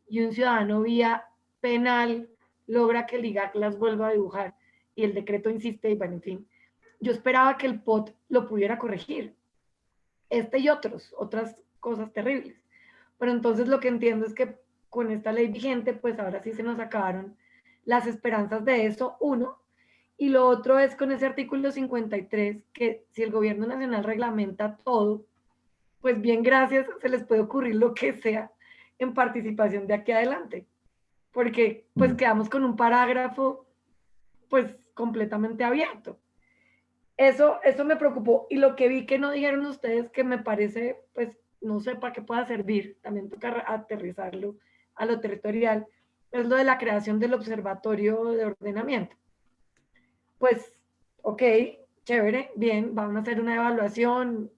y un ciudadano vía penal logra que el IGAC las vuelva a dibujar y el decreto insiste y bueno, en fin, yo esperaba que el POT lo pudiera corregir. y otras cosas terribles. Pero entonces lo que entiendo es que con esta ley vigente, pues ahora sí se nos acabaron las esperanzas de eso, uno. Y lo otro es con ese artículo 53, que si el gobierno nacional reglamenta todo, pues bien, gracias, se les puede ocurrir lo que sea en participación de aquí adelante. Porque pues quedamos con un parágrafo pues completamente abierto. Eso me preocupó. Y lo que vi que no dijeron ustedes, que me parece, pues, no sé para qué pueda servir, también toca aterrizarlo a lo territorial, es lo de la creación del observatorio de ordenamiento. Pues, ok, chévere, bien, vamos a hacer una evaluación,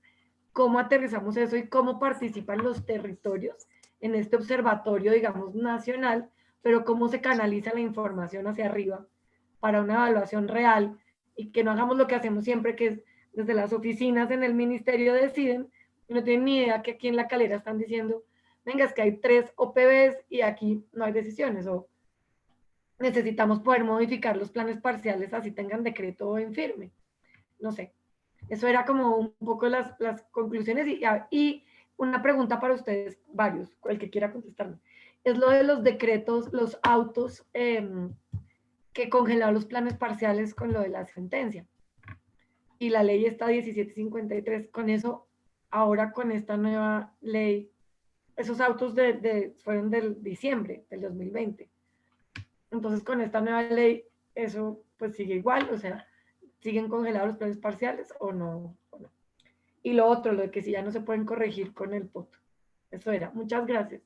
cómo aterrizamos eso y cómo participan los territorios en este observatorio, digamos, nacional, pero cómo se canaliza la información hacia arriba para una evaluación real y que no hagamos lo que hacemos siempre, que es desde las oficinas en el ministerio deciden, y no tienen ni idea que aquí en La Calera están diciendo, venga, es que hay 3 OPBs y aquí no hay decisiones, o necesitamos poder modificar los planes parciales así tengan decreto en firme. No sé, eso era como un poco las conclusiones y una pregunta para ustedes, varios, el que quiera contestarme. Es lo de los decretos, los autos que congelaron los planes parciales con lo de la sentencia. Y la ley está 1753. Con eso, ahora con esta nueva ley, esos autos fueron del diciembre del 2020. Entonces, con esta nueva ley, eso pues sigue igual, o sea, ¿siguen congelados los planes parciales o no? Y lo otro, lo de que si ya no se pueden corregir con el POT. Eso era. Muchas gracias.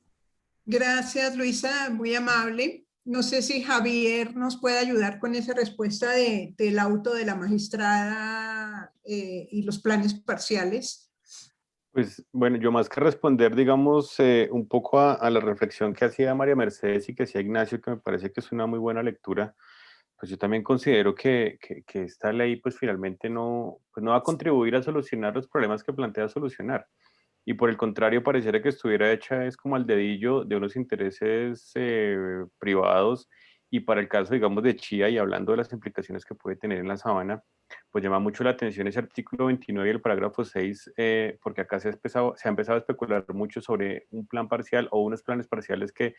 Gracias, Luisa, muy amable. No sé si Javier nos puede ayudar con esa respuesta del auto de la magistrada y los planes parciales. Pues bueno, yo más que responder, digamos, un poco a la reflexión que hacía María Mercedes y que hacía Ignacio, que me parece que es una muy buena lectura, pues yo también considero que esta ley pues finalmente pues no va a contribuir a solucionar los problemas que plantea solucionar. Y por el contrario, pareciera que estuviera hecha es como al dedillo de unos intereses privados. Y para el caso, digamos, de Chía, y hablando de las implicaciones que puede tener en la sabana, pues llama mucho la atención ese artículo 29 y el parágrafo 6, porque acá se ha empezado a especular mucho sobre un plan parcial o unos planes parciales que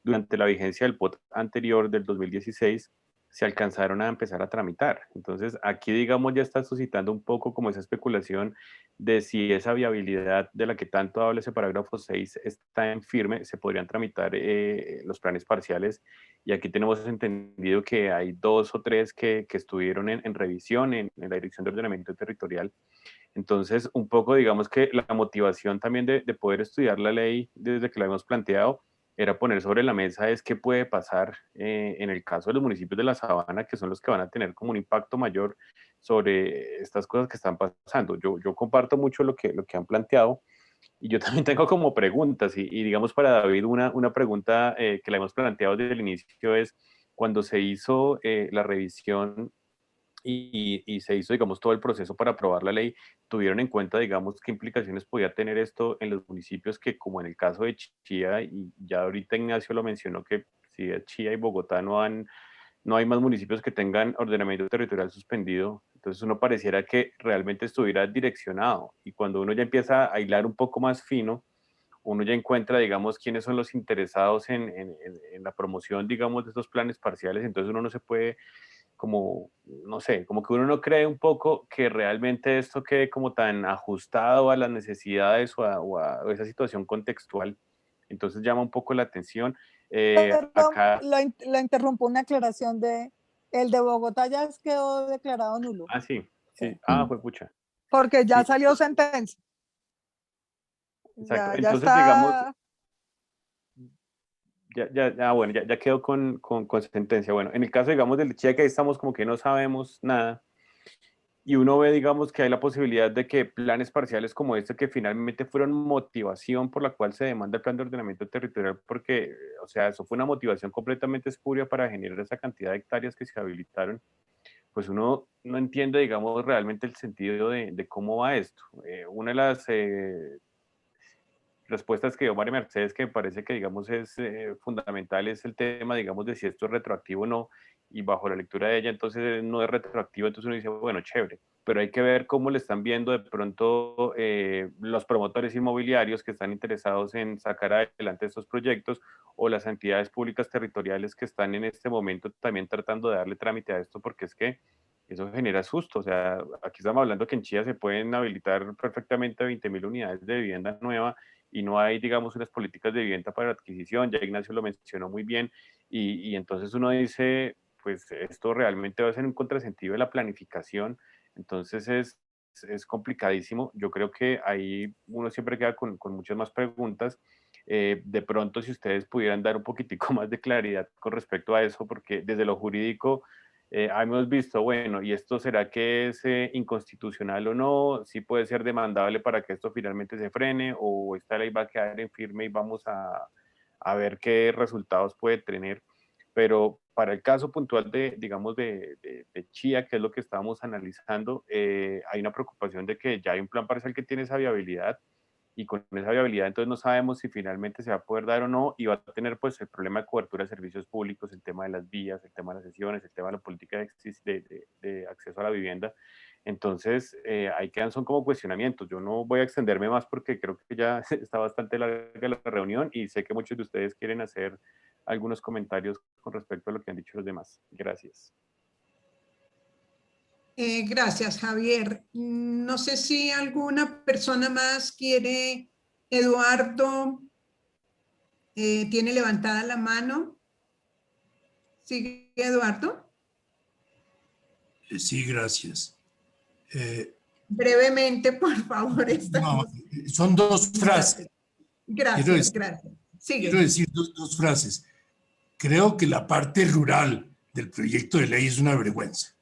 durante la vigencia del POT anterior del 2016 se alcanzaron a empezar a tramitar. Entonces, aquí, digamos, ya está suscitando un poco como esa especulación de si esa viabilidad de la que tanto habla ese parágrafo 6 está en firme, se podrían tramitar los planes parciales. Y aquí tenemos entendido que hay 2 o 3 que estuvieron en revisión en la Dirección de Ordenamiento Territorial. Entonces, un poco, digamos que la motivación también de poder estudiar la ley desde que la hemos planteado era poner sobre la mesa es qué puede pasar en el caso de los municipios de la Sabana, que son los que van a tener como un impacto mayor sobre estas cosas que están pasando. Yo comparto mucho lo que han planteado y yo también tengo como preguntas y digamos para David una pregunta que la hemos planteado desde el inicio es cuando se hizo la revisión y se hizo, digamos, todo el proceso para aprobar la ley, tuvieron en cuenta, digamos, qué implicaciones podía tener esto en los municipios que, como en el caso de Chía, y ya ahorita Ignacio lo mencionó, que si Chía y Bogotá no hay más municipios que tengan ordenamiento territorial suspendido, entonces uno pareciera que realmente estuviera direccionado, y cuando uno ya empieza a hilar un poco más fino, uno ya encuentra, digamos, quiénes son los interesados en la promoción, digamos, de estos planes parciales, entonces uno no se puede como, no sé, como que uno no cree un poco que realmente esto quede como tan ajustado a las necesidades o a esa situación contextual. Entonces llama un poco la atención. Perdón, Acá, lo interrumpo, una aclaración el de Bogotá ya quedó declarado nulo, sí, sí, fue pucha. porque ya Sí, salió sentencia. exacto. Ya Entonces, digamos, está. bueno, ya quedó con sentencia. Bueno, en el caso, digamos, del Chía, que ahí estamos como que no sabemos nada, y uno ve, digamos, que hay la posibilidad de que planes parciales como este, que finalmente fueron motivación por la cual se demanda el plan de ordenamiento territorial, porque, o sea, eso fue una motivación completamente espuria para generar esa cantidad de hectáreas que se habilitaron, pues uno no entiende, digamos, realmente el sentido de cómo va esto. Una de las respuestas que dio María Mercedes, que me parece que, digamos, es fundamental, es el tema, digamos, de si esto es retroactivo o no, y bajo la lectura de ella, entonces no es retroactivo, entonces uno dice, bueno, chévere, pero hay que ver cómo le están viendo de pronto los promotores inmobiliarios que están interesados en sacar adelante estos proyectos, o las entidades públicas territoriales que están en este momento también tratando de darle trámite a esto, porque es que eso genera susto. O sea, aquí estamos hablando que en Chía se pueden habilitar perfectamente 20.000 unidades de vivienda nueva y no hay, digamos, unas políticas de vivienda para adquisición. Ya Ignacio lo mencionó muy bien, y entonces uno dice, pues esto realmente va a ser un contrasentido de la planificación. Entonces es complicadísimo. Yo creo que ahí uno siempre queda con muchas más preguntas. De pronto, si ustedes pudieran dar un poquitico más de claridad con respecto a eso, porque desde lo jurídico hemos visto, bueno, ¿y esto será que es inconstitucional o no? ¿Sí puede ser demandable para que esto finalmente se frene, o esta ley va a quedar en firme y vamos a ver qué resultados puede tener? Pero para el caso puntual de, digamos, de Chía, que es lo que estábamos analizando, hay una preocupación de que ya hay un plan parcial que tiene esa viabilidad, y con esa viabilidad entonces no sabemos si finalmente se va a poder dar o no, y va a tener pues el problema de cobertura de servicios públicos, el tema de las vías, el tema de las sesiones, el tema de la política de acceso a la vivienda. Entonces, ahí quedan, son como cuestionamientos. Yo no voy a extenderme más porque creo que ya está bastante larga la reunión, y sé que muchos de ustedes quieren hacer algunos comentarios con respecto a lo que han dicho los demás. Gracias. Gracias, Javier. No sé si alguna persona más quiere. Eduardo tiene levantada la mano. ¿Sigue, Eduardo? Sí, gracias. Brevemente, por favor. No, son dos frases. Gracias, gracias. Sigue. Quiero decir dos frases. Creo que la parte rural del proyecto de ley es una vergüenza.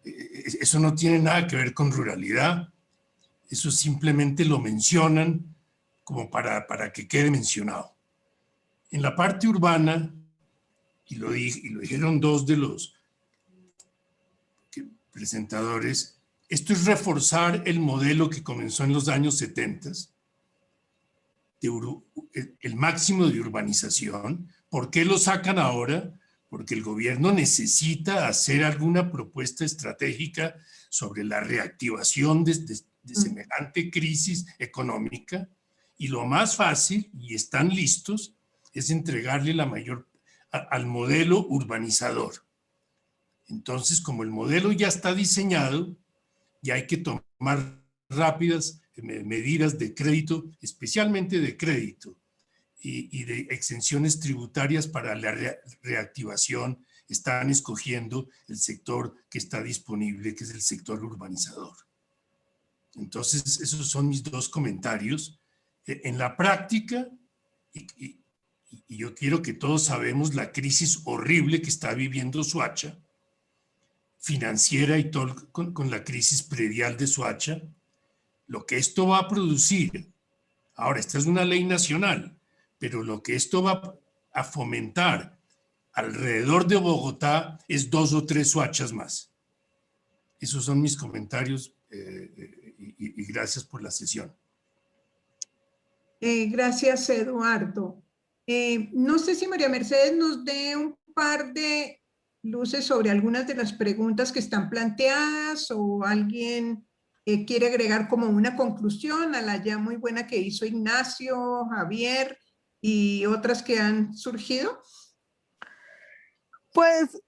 Eso no tiene nada que ver con ruralidad. Eso simplemente lo mencionan como para que quede mencionado. En la parte urbana, y lo dijeron dos de los presentadores, esto es reforzar el modelo que comenzó en los años 70, el máximo de urbanización. ¿Por qué lo sacan ahora? Porque el gobierno necesita hacer alguna propuesta estratégica sobre la reactivación de semejante crisis económica, y lo más fácil, y están listos, es entregarle la mayor al modelo urbanizador. Entonces, como el modelo ya está diseñado, ya hay que tomar rápidas medidas de crédito, especialmente de crédito, y de exenciones tributarias para la reactivación. Están escogiendo el sector que está disponible, que es el sector urbanizador. Entonces, esos son mis dos comentarios. En la práctica, y yo quiero que todos sabemos la crisis horrible que está viviendo Soacha, financiera, y todo con la crisis predial de Soacha, lo que esto va a producir, ahora esta es una ley nacional, pero lo que esto va a fomentar alrededor de Bogotá es 2 o 3 Soachas más. Esos son mis comentarios, y gracias por la sesión. Gracias, Eduardo. No sé si María Mercedes nos dé un par de luces sobre algunas de las preguntas que están planteadas, o alguien quiere agregar como una conclusión a la ya muy buena que hizo Ignacio, Javier y otras que han surgido. Pues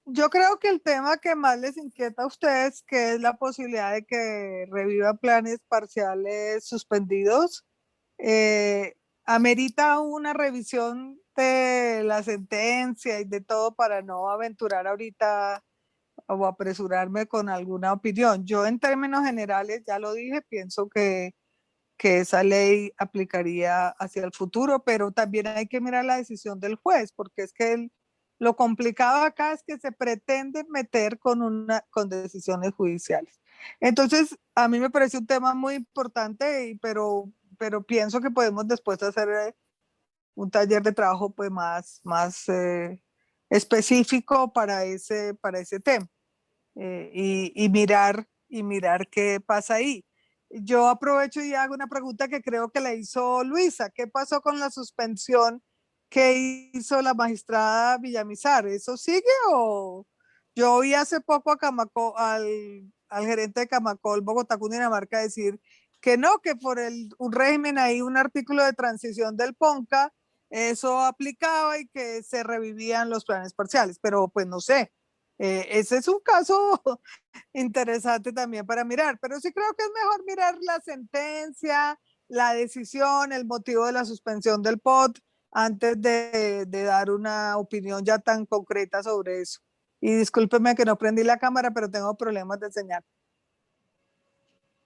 yo creo que el tema que más les inquieta a ustedes, que es la posibilidad de que reviva planes parciales suspendidos, amerita una revisión de la sentencia y de todo, para no aventurar ahorita o apresurarme con alguna opinión. Yo, en términos generales, ya lo dije, pienso que esa ley aplicaría hacia el futuro, pero también hay que mirar la decisión del juez, porque es que lo complicado acá es que se pretende meter con decisiones judiciales. Entonces, a mí me parece un tema muy importante, pero pienso que podemos después hacer un taller de trabajo pues más específico para ese tema, y mirar qué pasa ahí. Yo aprovecho y hago una pregunta que creo que le hizo Luisa. ¿Qué pasó con la suspensión que hizo la magistrada Villamizar? ¿Eso sigue o Yo oí hace poco a al gerente de Camacol, Bogotá, Cundinamarca, decir que no, que por un régimen ahí, un artículo de transición del PONCA, eso aplicaba y que se revivían los planes parciales, pero pues no sé. Ese es un caso interesante también para mirar, pero sí creo que es mejor mirar la sentencia, la decisión, el motivo de la suspensión del POT antes de dar una opinión ya tan concreta sobre eso. Y discúlpeme que no prendí la cámara, pero tengo problemas de señal.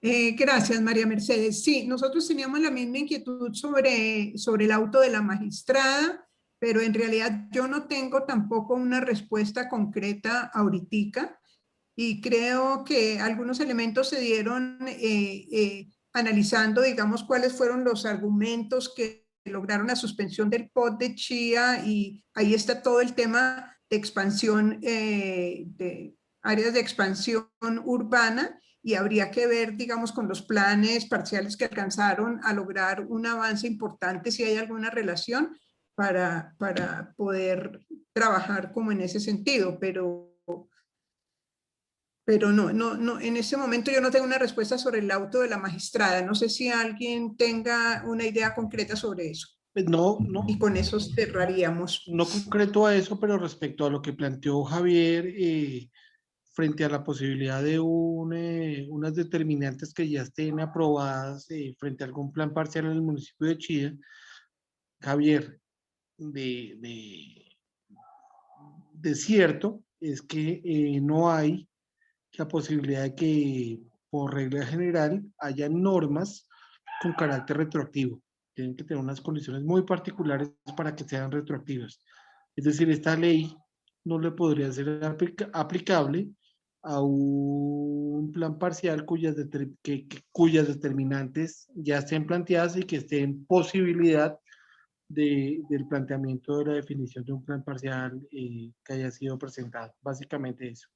Gracias, María Mercedes. Sí, nosotros teníamos la misma inquietud sobre el auto de la magistrada, pero en realidad yo no tengo tampoco una respuesta concreta ahoritica y creo que algunos elementos se dieron analizando, digamos, cuáles fueron los argumentos que lograron la suspensión del POT de Chía, y ahí está todo el tema de expansión, de áreas de expansión urbana, y habría que ver, digamos, con los planes parciales que alcanzaron a lograr un avance importante, si hay alguna relación para poder trabajar como en ese sentido, pero no, en ese momento yo no tengo una respuesta sobre el auto de la magistrada. No sé si alguien tenga una idea concreta sobre eso. Pues no, Y con eso cerraríamos. no concreto a eso, pero respecto a lo que planteó Javier, frente a la posibilidad de unas determinantes que ya estén aprobadas frente a algún plan parcial en el municipio de Chía, Javier, de cierto es que no hay la posibilidad de que por regla general haya normas con carácter retroactivo. Tienen que tener unas condiciones muy particulares para que sean retroactivas. Es decir, esta ley no le podría ser aplicable a un plan parcial cuyas determinantes ya estén planteadas y que estén en posibilidad del planteamiento de la definición de un plan parcial que haya sido presentado. Básicamente eso.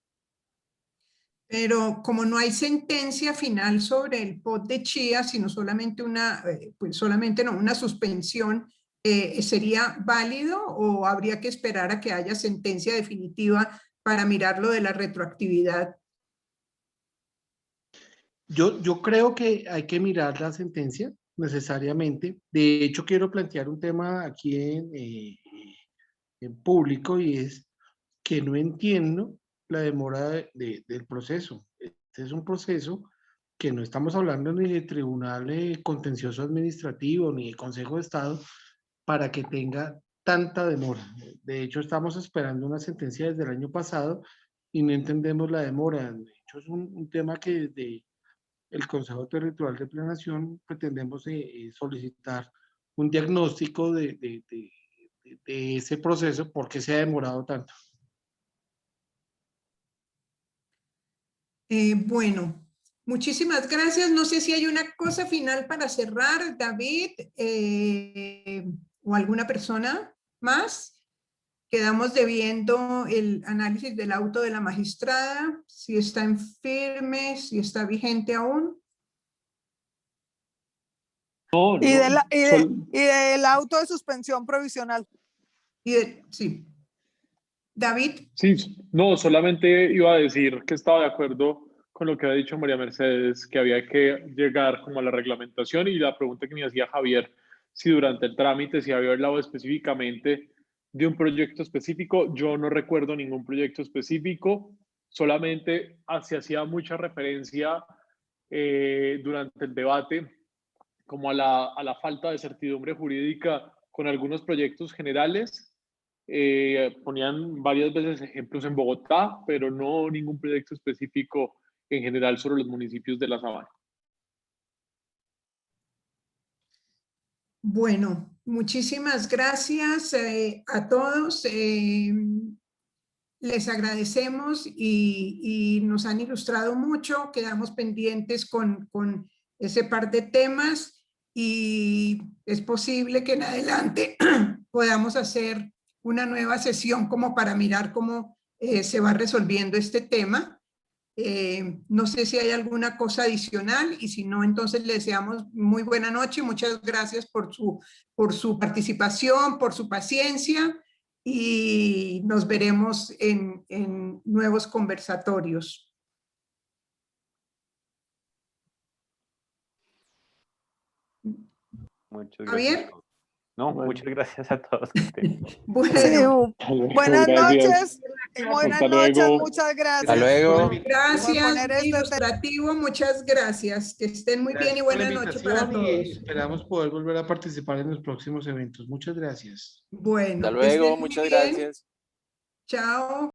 Pero como no hay sentencia final sobre el POT de Chía, sino solamente una suspensión, ¿sería válido o habría que esperar a que haya sentencia definitiva para mirar lo de la retroactividad? Yo creo que hay que mirar la sentencia necesariamente. De hecho, quiero plantear un tema aquí en público, y es que no entiendo la demora del proceso. Este es un proceso que no estamos hablando ni de tribunal contencioso administrativo ni de Consejo de Estado para que tenga tanta demora. De hecho, estamos esperando una sentencia desde el año pasado y no entendemos la demora. De hecho, es un tema que desde el Consejo Territorial de Planeación pretendemos solicitar un diagnóstico de ese proceso, por qué se ha demorado tanto. Bueno, muchísimas gracias. No sé si hay una cosa final para cerrar, David, o alguna persona más. Quedamos debiendo el análisis del auto de la magistrada, si está en firme, si está vigente aún. No, Y no, del auto de suspensión provisional. Sí. David. Sí, no, solamente iba a decir que estaba de acuerdo con lo que ha dicho María Mercedes, que había que llegar como a la reglamentación, y la pregunta que me hacía Javier, si durante el trámite se había hablado específicamente de un proyecto específico. Yo no recuerdo ningún proyecto específico, solamente se hacía mucha referencia durante el debate como a la falta de certidumbre jurídica con algunos proyectos generales. Ponían varias veces ejemplos en Bogotá, pero no ningún proyecto específico en general sobre los municipios de la Sabana. Bueno, muchísimas gracias a todos. Les agradecemos y nos han ilustrado mucho. Quedamos pendientes con ese par de temas, y es posible que en adelante podamos hacer una nueva sesión como para mirar cómo se va resolviendo este tema. No sé si hay alguna cosa adicional, y si no, entonces le deseamos muy buena noche. Muchas gracias por su participación, por su paciencia, y nos veremos en nuevos conversatorios. Muchas ¿Javier? gracias. No, Bueno. muchas gracias a todos. Que estén. Bueno, Buenas Gracias. noches. Buenas Hasta noches, luego. muchas gracias. Hasta luego. Por gracias, poner muy este ilustrativo, muchas gracias. Que estén muy bien y Gracias por la buena noche para invitación y todos. esperamos poder volver a participar en los próximos eventos. Muchas gracias. Bueno, Hasta que estén luego, muy muchas bien. gracias. Chao.